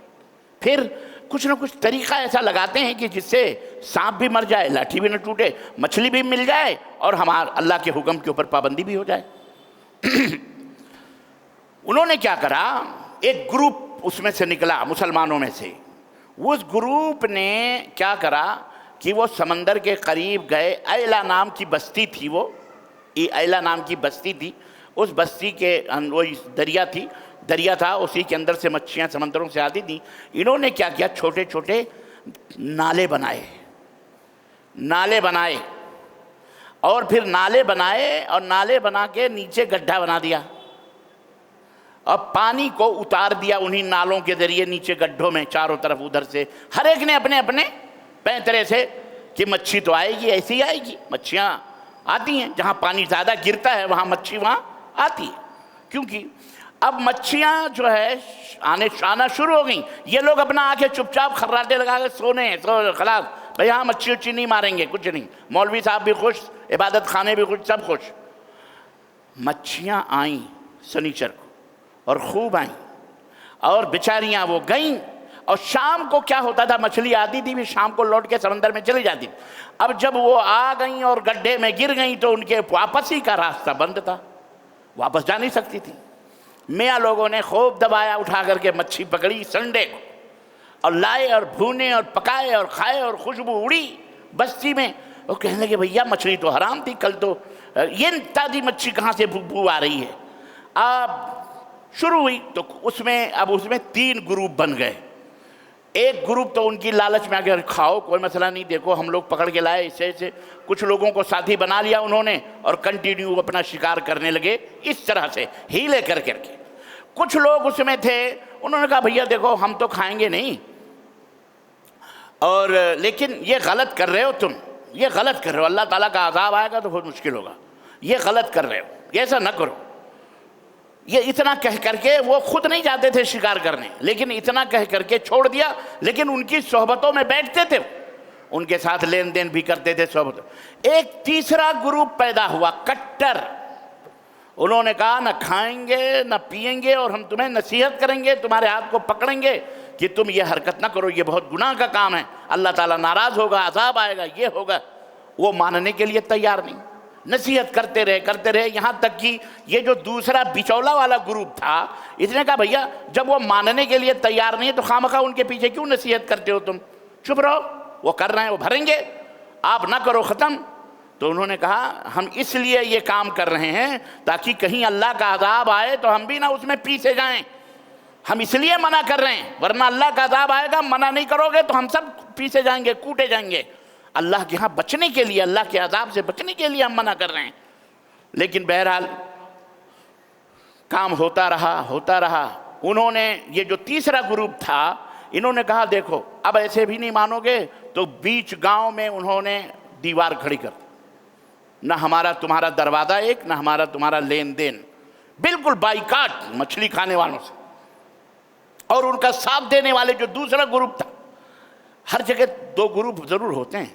Speaker 1: پھر کچھ نہ کچھ طریقہ ایسا لگاتے ہیں کہ جس سے سانپ بھی مر جائے، لاٹھی بھی نہ ٹوٹے، مچھلی بھی مل جائے، اور اللہ کے حکم کے اوپر پابندی بھی ہو جائے۔ انہوں نے کیا کرا، ایک گروپ اس میں سے نکلا مسلمانوں میں سے، اس گروپ نے کیا کرا کہ وہ سمندر کے قریب گئے، ایلا نام کی بستی تھی، وہ ایلا نام کی بستی تھی، اس بستی کے وہ دریا تھا، اسی کے اندر سے مچھلیاں سمندروں سے آتی تھیں۔ انہوں نے کیا کیا، چھوٹے چھوٹے نالے بنائے اور پھر نالے بنا کے نیچے گڈھا بنا دیا اور پانی کو اتار دیا انہی نالوں کے ذریعے نیچے گڈھوں میں، چاروں طرف ادھر سے ہر ایک نے اپنے اپنے پینترے سے کہ مچھی تو آئے گی، ایسی ہی آئے گی، مچھیاں آتی ہیں، جہاں پانی زیادہ گرتا ہے وہاں مچھی وہاں آتی ہے، کیونکہ اب مچھیاں جو ہے آنا شروع ہو گئیں۔ یہ لوگ اپنا آ کے چپ چاپ خراٹے لگا کے خلاص بھئی ہاں مچھی اچھی نہیں ماریں گے، کچھ نہیں، مولوی صاحب بھی خوش، عبادت خانے بھی خوش، سب خوش۔ مچھیاں آئیں سنیچر کو اور خوب آئیں، اور بیچاریاں وہ گئیں، اور شام کو کیا ہوتا تھا، مچھلی آتی تھی بھی شام کو لوٹ کے سمندر میں چلی جاتی تھی۔ اب جب وہ آ گئیں اور گڈھے میں گر گئیں تو ان کے واپسی کا راستہ بند تھا، واپس جا نہیں سکتی تھی۔ میاں لوگوں نے خوب دبایا، اٹھا کر کے مچھی پکڑی سنڈے کو، اور لائے اور بھونے اور پکائے اور کھائے، اور خوشبو اڑی بستی میں۔ وہ کہنے لگے بھیا مچھلی تو حرام تھی، کل تو یہ تازی مچھی کہاں سے بو آ رہی ہے۔ اب شروع ہوئی تو اس میں 3 گروپ بن گئے، ایک گروپ تو ان کی لالچ میں اگر کھاؤ کوئی مسئلہ نہیں، دیکھو ہم لوگ پکڑ کے لائے اسے کچھ لوگوں کو ساتھی بنا لیا انہوں نے اور کنٹینیو اپنا شکار کرنے لگے اس طرح سے ہیلے کر کے۔ کچھ لوگ اس میں تھے، انہوں نے کہا بھیا دیکھو ہم تو کھائیں گے نہیں، اور لیکن یہ غلط کر رہے ہو تم، یہ غلط کر رہے ہو، اللہ تعالیٰ کا عذاب آئے گا تو بہت مشکل ہوگا، یہ غلط کر رہے ہو، یہ ایسا نہ کرو۔ یہ اتنا کہہ کر کے وہ خود نہیں جاتے تھے شکار کرنے، لیکن اتنا کہہ کر کے چھوڑ دیا، لیکن ان کی صحبتوں میں بیٹھتے تھے، ان کے ساتھ لین دین بھی کرتے تھے صحبتوں۔ ایک تیسرا گروپ پیدا ہوا، کٹر، انہوں نے کہا نہ کھائیں گے نہ پئیں گے، اور ہم تمہیں نصیحت کریں گے، تمہارے ہاتھ کو پکڑیں گے کہ تم یہ حرکت نہ کرو، یہ بہت گناہ کا کام ہے، اللہ تعالیٰ ناراض ہوگا، عذاب آئے گا، یہ ہوگا۔ وہ ماننے کے لیے تیار نہیں، نصیحت کرتے رہے، یہاں تک کہ یہ جو دوسرا بچولا والا گروپ تھا، اس نے کہا بھیا جب وہ ماننے کے لیے تیار نہیں ہے تو خواہ مخواہ ان کے پیچھے کیوں نصیحت کرتے ہو تم، چپ رہو، وہ کر رہے ہیں وہ بھریں گے، آپ نہ کرو، ختم۔ تو انہوں نے کہا ہم اس لیے یہ کام کر رہے ہیں تاکہ کہیں اللہ کا عذاب آئے تو ہم بھی نہ اس میں پیچھے جائیں، ہم اس لیے منع کر رہے ہیں، ورنہ اللہ کا عذاب آئے گا، منع نہیں کرو گے تو ہم سب پیچھے جائیں گے، کوٹے جائیں گے۔ اللہ کے ہاں بچنے کے لیے، اللہ کے عذاب سے بچنے کے لیے ہم منع کر رہے ہیں۔ لیکن بہرحال کام ہوتا رہا۔ انہوں نے یہ جو تیسرا گروپ تھا، انہوں نے کہا دیکھو اب ایسے بھی نہیں مانو گے، تو بیچ گاؤں میں انہوں نے دیوار کھڑی کر، نہ ہمارا تمہارا دروازہ ایک، نہ ہمارا تمہارا لین دین، بالکل بائیکاٹ مچھلی کھانے والوں سے۔ اور ان کا ساتھ دینے والے جو دوسرا گروپ تھا، ہر جگہ دو گروپ ضرور ہوتے ہیں،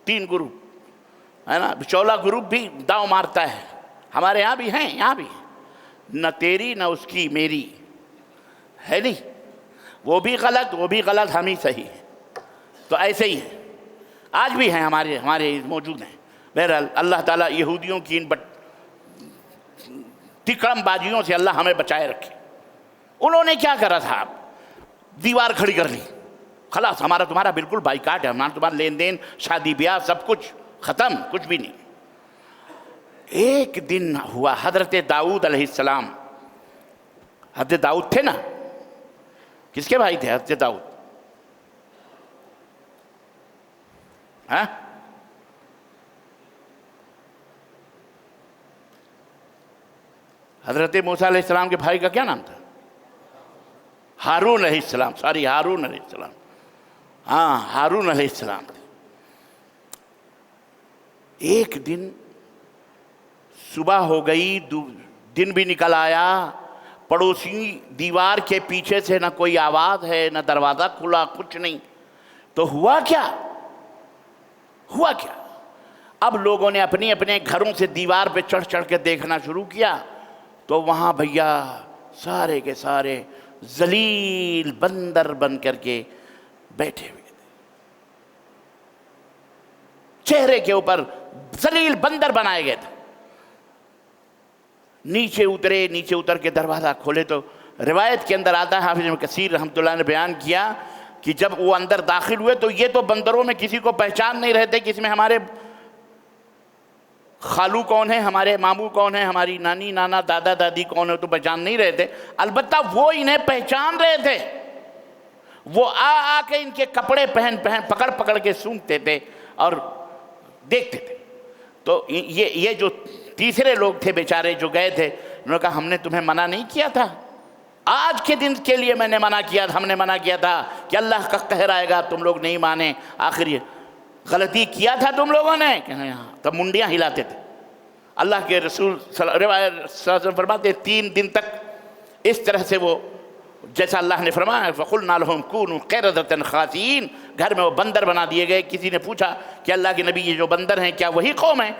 Speaker 1: تین گروپ ہے نا، بچولا گروپ بھی داؤ مارتا ہے، ہمارے یہاں بھی ہیں، یہاں بھی نہ تیری نہ اس کی میری ہے، نہیں وہ بھی غلط ہم ہی صحیح ہیں۔ تو ایسے ہی ہے، آج بھی ہیں، ہمارے موجود ہیں۔ بہرحال اللہ تعالیٰ یہودیوں کی ان تکڑم بازیوں سے اللہ ہمیں بچائے رکھے۔ انہوں نے کیا کرا تھا، دیوار کھڑی کر لی، خلاص ہمارا تمہارا بالکل بائیکاٹ ہے، ہمارا تمہارا لین دین، شادی بیاہ سب کچھ ختم، کچھ بھی نہیں۔ ایک دن ہوا، حضرت داؤد علیہ السلام، حضرت داؤد تھے نا، کس کے بھائی تھے حضرت داؤد؟ ہاں حضرت موسیٰ علیہ السلام کے بھائی کا کیا نام تھا؟ ہارون علیہ السلام، ہارون علیہ السلام، ہاں ہارون علیہ السلام تھے۔ ایک دن صبح ہو گئی، دن بھی نکل آیا، پڑوسی دیوار کے پیچھے سے نہ کوئی آواز ہے، نہ دروازہ کھلا، کچھ نہیں۔ تو ہوا کیا؟ اب لوگوں نے اپنے گھروں سے دیوار پہ چڑھ کے دیکھنا شروع کیا، تو وہاں بھیا سارے کے سارے ذلیل بندر بن کر کے بیٹھے ہوئے تھے، چہرے کے اوپر ذلیل بندر بنائے گئے تھے۔ نیچے اتر کے دروازہ کھولے تو روایت کے اندر آتا ہے، حافظ ابن کثیر رحمۃ اللہ نے بیان کیا کہ جب وہ اندر داخل ہوئے تو یہ تو بندروں میں کسی کو پہچان نہیں رہتے کہ اس میں ہمارے خالو کون ہے، ہمارے ماموں کون ہے، ہماری نانی نانا دادا دادی کون ہے، تو پہچان نہیں رہے تھے، البتہ وہ انہیں پہچان رہے تھے۔ وہ آ کے ان کے کپڑے پہن پکڑ کے سونگتے تھے اور دیکھتے تھے۔ تو یہ جو تیسرے لوگ تھے بیچارے جو گئے تھے، انہوں نے کہا ہم نے تمہیں منع نہیں کیا تھا، آج کے دن کے لیے میں نے منع کیا تھا، ہم نے منع کیا تھا کہ اللہ کا قہر آئے گا، تم لوگ نہیں مانے، آخر یہ غلطی کیا تھا تم لوگوں نے، تب منڈیاں ہلاتے تھے۔ اللہ کے رسول صلی اللہ علیہ وسلم فرماتے 3 دن تک اس طرح سے وہ، جیسا اللہ نے فرمایا فَقُلْنَا لَهُمْ كُونُوا قِرَدَةً خَاسِئِينَ، گھر میں وہ بندر بنا دیے گئے۔ کسی نے پوچھا کہ اللہ کے نبی یہ جو بندر ہیں کیا وہی قوم ہے؟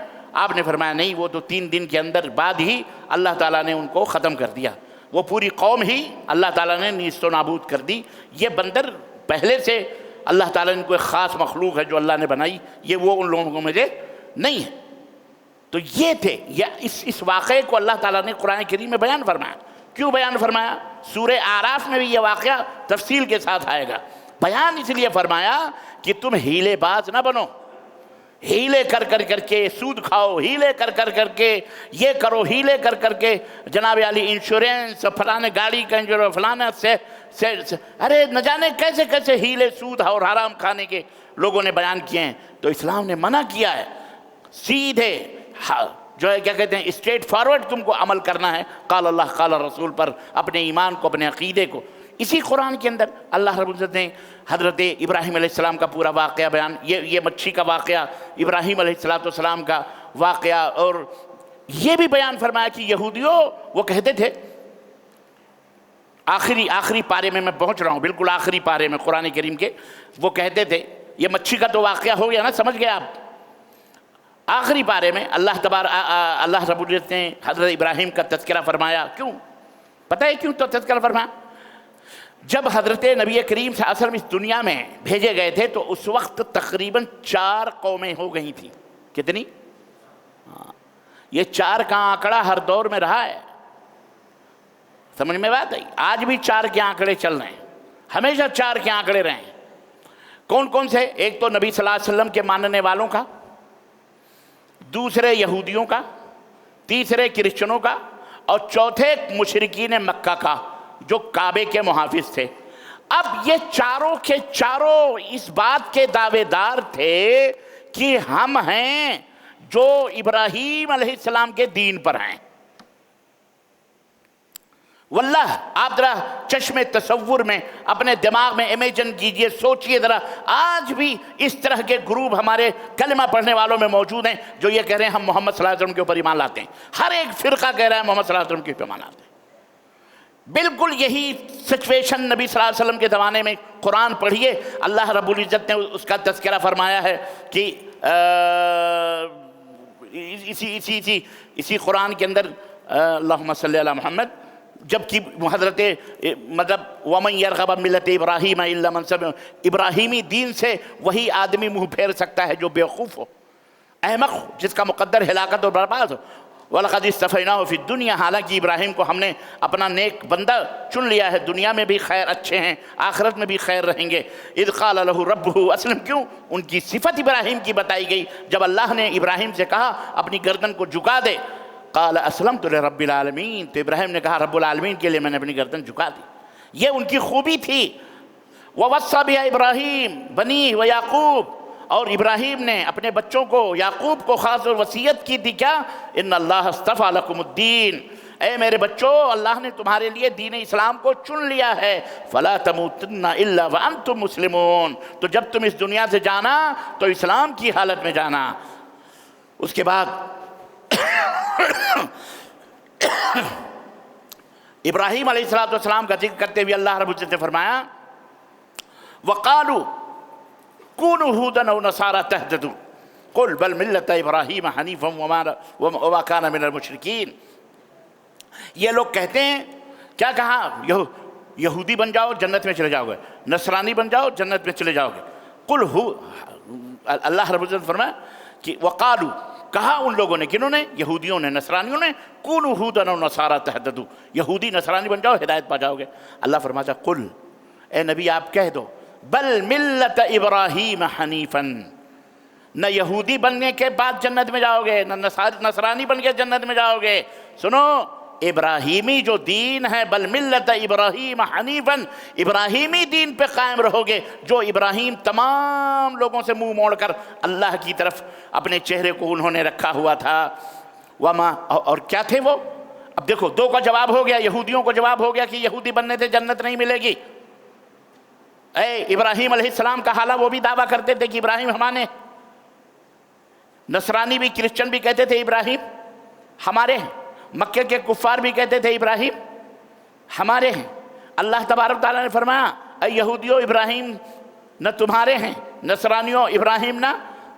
Speaker 1: آپ نے فرمایا نہیں، وہ تو 3 دن کے اندر بعد ہی اللہ تعالیٰ نے ان کو ختم کر دیا، وہ پوری قوم ہی اللہ تعالیٰ نے نیست و نابود کر دی۔ یہ بندر پہلے سے اللہ تعالیٰ نے کوئی خاص مخلوق ہے جو اللہ نے بنائی، یہ وہ ان لوگوں میں سے نہیں ہے۔ تو یہ تھے، اس واقعے کو اللہ تعالیٰ نے قرآن کریم میں بیان فرمایا۔ کیوں بیان فرمایا؟ سورہ اعراف میں بھی یہ واقعہ تفصیل کے ساتھ آئے گا۔ بیان اس لیے فرمایا کہ تم ہیلے باز نہ بنو، ہیلے کر کر کر کے سود کھاؤ، ہیلے کر کر کر کے یہ کرو، ہیلے کر کر کے جناب علی انشورنس، فلانے گاڑی کا انشورنس، فلانا سے ارے نہ جانے کیسے کیسے ہیلے سود اور حرام کھانے کے لوگوں نے بیان کیے ہیں۔ تو اسلام نے منع کیا ہے، سیدھے جو ہے کیا کہتے ہیں اسٹریٹ فارورڈ تم کو عمل کرنا ہے قال اللہ قال رسول پر، اپنے ایمان کو، اپنے عقیدے کو۔ اسی قرآن کے اندر اللہ رب العزت نے حضرت ابراہیم علیہ السلام کا پورا واقعہ بیان، یہ مچھی کا واقعہ، ابراہیم علیہ السلام کا واقعہ، اور یہ بھی بیان فرمایا کہ یہودیوں وہ کہتے تھے، آخری پارے میں پہنچ رہا ہوں، بالکل آخری پارے میں قرآن کریم کے، وہ کہتے تھے، یہ مچھی کا تو واقعہ ہو گیا نا، سمجھ گئے آپ؟ آخری پارے میں اللہ رب العزت نے حضرت ابراہیم کا تذکرہ فرمایا۔ کیوں؟ پتہ ہے کیوں تو تذکرہ فرمایا؟ جب حضرت نبی کریم صلی اللہ علیہ وسلم اس دنیا میں بھیجے گئے تھے تو اس وقت تقریباً 4 قومیں ہو گئی تھیں۔ کتنی؟ یہ 4 کا آنکڑا ہر دور میں رہا ہے، سمجھ میں بات آئی؟ آج بھی 4 کے آنکڑے چل رہے ہیں، ہمیشہ 4 کے آنکڑے رہے ہیں۔ کون کون سے؟ ایک تو نبی صلی اللہ علیہ وسلم کے ماننے والوں کا، دوسرے یہودیوں کا، تیسرے کرسچنوں کا، اور چوتھے مشرکین مکہ کا جو کعبے کے محافظ تھے۔ اب یہ چاروں کے چاروں اس بات کے دعوے دار تھے کہ ہم ہیں جو ابراہیم علیہ السلام کے دین پر ہیں۔ واللہ آپ ذرا چشم تصور میں اپنے دماغ میں امیجن کیجئے، سوچئے ذرا، آج بھی اس طرح کے گروپ ہمارے کلمہ پڑھنے والوں میں موجود ہیں جو یہ کہہ رہے ہیں ہم محمد صلی اللہ علیہ وسلم کے اوپر ایمان لاتے ہیں۔ ہر ایک فرقہ کہہ رہا ہے محمد صلی اللہ علیہ وسلم کے اوپر ایمان لاتے ہیں۔ بالکل یہی سچویشن نبی صلی اللہ علیہ وسلم کے زمانے میں، قرآن پڑھیے، اللہ رب العزت نے اس کا تذکرہ فرمایا ہے کہ اسی قرآن کے اندر اللہم صلی علی محمد، جبکہ حضرت وَمَنْ يَرْغَبَ مِلَّةِ إِبْرَاهِيمَ إِلَّا مَنْ سَفِهَ، ابراہیمی دین سے وہی آدمی منہ پھیر سکتا ہے جو بیوقوف ہو، احمق ہو، جس کا مقدر ہلاکت اور برباد ہو۔ وَلَقَدِ اسْتَفَيْنَاهُ فِي الدُّنْيَا، حالانکہ ابراہیم کو ہم نے اپنا نیک بندہ چن لیا ہے، دنیا میں بھی خیر اچھے ہیں، آخرت میں بھی خیر رہیں گے۔ اِذْ قَالَ لَهُ رَبُّهُ أَسْلِمْ، کیوں؟ ان کی صفت ابراہیم کی بتائی گئی، جب اللہ نے ابراہیم سے کہا اپنی گردن کو جھکا دے، قال اسلمت لرب العالمین، تو ابراہیم نے کہا رب العالمین کے لیے میں نے اپنی گردن جھکا دی۔ یہ ان کی خوبی تھی۔ وَوَصَّى بِهَا إِبْرَاهِيمُ بَنِيهِ وَيَعْقُوبَ، اور ابراہیم نے اپنے بچوں کو، یعقوب کو خاص اور وصیت کی تھی، کیا؟ ان اللہ اصطفیٰ لکم الدین، اے میرے بچوں، اللہ نے تمہارے لیے دین اسلام کو چن لیا ہے، فلا تموتن الا وانتم مسلمون، تو جب تم اس دنیا سے جانا تو اسلام کی حالت میں جانا۔ اس کے بعد ابراہیم علیہ السلام کا ذکر کرتے ہوئے اللہ رب العزت نے فرمایا وَقَالُوا كُونُوا هُودًا أَوْ نَصَارَىٰ تَهْتَدُوا قُلْ بَلْ مِلَّةَ إِبْرَاهِيمَ حَنِيفًا وَمَا كَانَ مِنَ الْمُشْرِكِينَ۔ یہ لوگ کہتے ہیں، کیا کہا؟ یہودی بن جاؤ جنت میں چلے جاؤ گے، نصرانی بن جاؤ جنت میں چلے جاؤ گے۔ قُلْ اللہ رب العزت فرمایا کہ وَقَالُوا، کہا ان لوگوں نے، کنہوں نے؟ یہودیوں نے، نصرانیوں نے، کونوا ہودًا أو نصارىٰ تہتدوا، یہودی نصرانی بن جاؤ ہدایت پا جاؤ گے۔ اللہ فرماتا قل، اے نبی آپ کہہ دو، بل ملت ابراہیم حنیفاً، نہ یہودی بننے کے بعد جنت میں جاؤ گے، نہ نصرانی بن کے جنت میں جاؤ گے، سنو ابراہیمی جو دین ہے، بل ملت ابراہیم حنیفاً، ابراہیمی دین پہ قائم رہو گے، جو ابراہیم تمام لوگوں سے منہ موڑ کر اللہ کی طرف اپنے چہرے کو انہوں نے رکھا ہوا تھا۔ وما، اور کیا تھے وہ؟ اب دیکھو، 2 کا جواب ہو گیا، یہودیوں کو جواب ہو گیا کہ یہودی بننے سے جنت نہیں ملے گی۔ اے ابراہیم علیہ السلام کا حالہ وہ بھی دعویٰ کرتے تھے کہ ابراہیم ہمارے، نصرانی بھی، کرسچن بھی کہتے تھے ابراہیم ہمارے ہیں، مکے کے کفار بھی کہتے تھے ابراہیم ہمارے ہیں۔ اللہ تبارک تعالیٰ نے فرمایا اے یہودیوں، ابراہیم نہ تمہارے ہیں، نصرانیوں ابراہیم نہ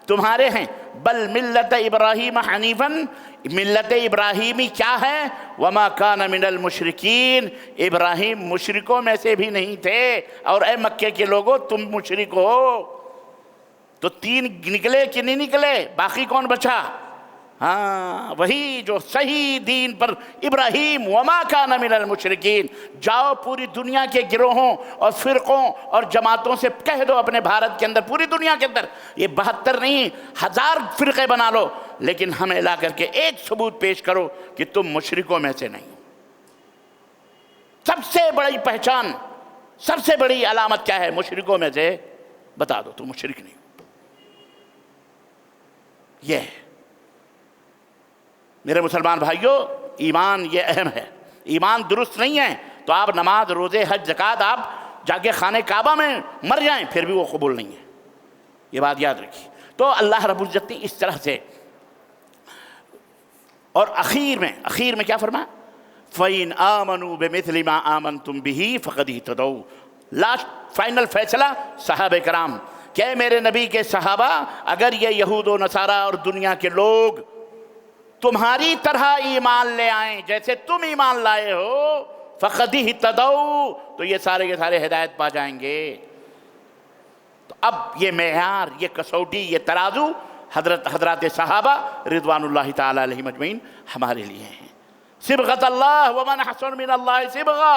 Speaker 1: تمہارے ہیں، بل ملت ابراہیم حنیفاً، ملت ابراہیمی کیا ہے؟ وما کان من المشرکین، ابراہیم مشرکوں میں سے بھی نہیں تھے۔ اور اے مکے کے لوگوں، تم مشرک ہو۔ تو 3 نکلے کہ نہیں نکلے؟ باقی کون بچا؟ ہاں وہی جو صحیح دین پر ابراہیم وما کان من المشرکین. جاؤ پوری دنیا کے گروہوں اور فرقوں اور جماعتوں سے کہہ دو اپنے بھارت کے اندر، پوری دنیا کے اندر، یہ 72 نہیں 1000 فرقے بنا لو، لیکن ہمیں لا کر کے ایک ثبوت پیش کرو کہ تم مشرکوں میں سے نہیں ہو. سب سے بڑی پہچان، سب سے بڑی علامت کیا ہے؟ مشرکوں میں سے بتا دو تم مشرک نہیں ہو. یہ ہے میرے مسلمان بھائیوں، ایمان یہ اہم ہے. ایمان درست نہیں ہے تو آپ نماز، روزے، حج، زکوٰۃ آپ جا کے خانہ کعبہ میں مر جائیں پھر بھی وہ قبول نہیں ہے. یہ بات یاد رکھیے. تو اللہ رب العزت نے اس طرح سے، اور اخیر میں کیا فرمایا؟ فَإِنْ آمَنُوا بِمِثْلِ مَا آمَنْتُمْ بِهِ فَقَدْ اهْتَدَوْا. لاسٹ فائنل فیصلہ صحابہ کرام کہ میرے نبی کے صحابہ، اگر یہ یہود و نصارہ اور دنیا کے لوگ تمہاری طرح ایمان لے آئیں جیسے تم ایمان لائے ہو، فَقَدْ اهْتَدَوْا، تو یہ سارے ہدایت پا جائیں گے. تو اب یہ معیار، یہ کسوٹی، یہ ترازو حضرات صحابہ رضوان اللہ تعالی علیہم اجمعین ہمارے لیے ہیں. صبغۃ اللہ ومن احسن من اللہ صبغہ.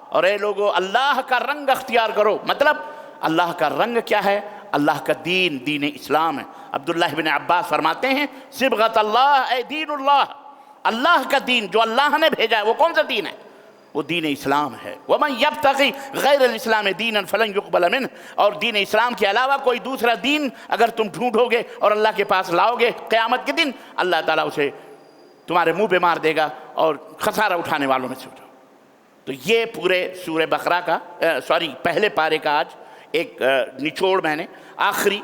Speaker 1: اور اے لوگو اللہ کا رنگ اختیار کرو. مطلب اللہ کا رنگ کیا ہے؟ اللہ کا دین، دین اسلام ہے. عبداللہ بن عباس فرماتے ہیں صبغۃ اللہ اے دین اللہ، اللہ کا دین جو اللہ نے بھیجا ہے وہ کون سا دین ہے؟ وہ دین اسلام ہے. ومن یبتغی غیر الاسلام دینا فلن یقبل منہ. اور دین اسلام کے علاوہ کوئی دوسرا دین اگر تم ڈھونڈو گے اور اللہ کے پاس لاؤ گے قیامت کے دن، اللہ تعالیٰ اسے تمہارے منہ پہ مار دے گا اور خسارہ اٹھانے والوں میں سے ہو جاؤ. تو یہ پورے سورہ بقرہ کا پہلے پارے کا آج ایک نچوڑ میں نے آخری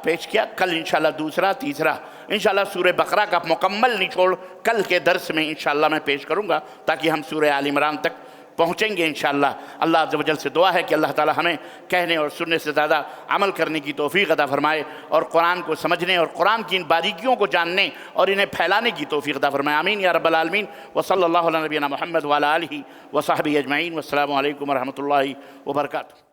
Speaker 1: پیش کیا. کل انشاءاللہ دوسرا، تیسرا انشاءاللہ سورہ بقرہ کا مکمل نچوڑ کل کے درس میں انشاءاللہ میں پیش کروں گا تاکہ ہم سورہ آل عمران تک پہنچیں گے انشاءاللہ. اللہ عز و جل سے دعا ہے کہ اللہ تعالی ہمیں کہنے اور سننے سے زیادہ عمل کرنے کی توفیق عطا فرمائے، اور قرآن کو سمجھنے اور قرآن کی ان باریکیوں کو جاننے اور انہیں پھیلانے کی توفیق عطا فرمائے. آمین یا رب العالمین. وصلی اللہ علی نبینا محمد وعلی آلہ وصحبہ اجمعین. والسلام علیکم ورحمۃ اللہ وبرکاتہ.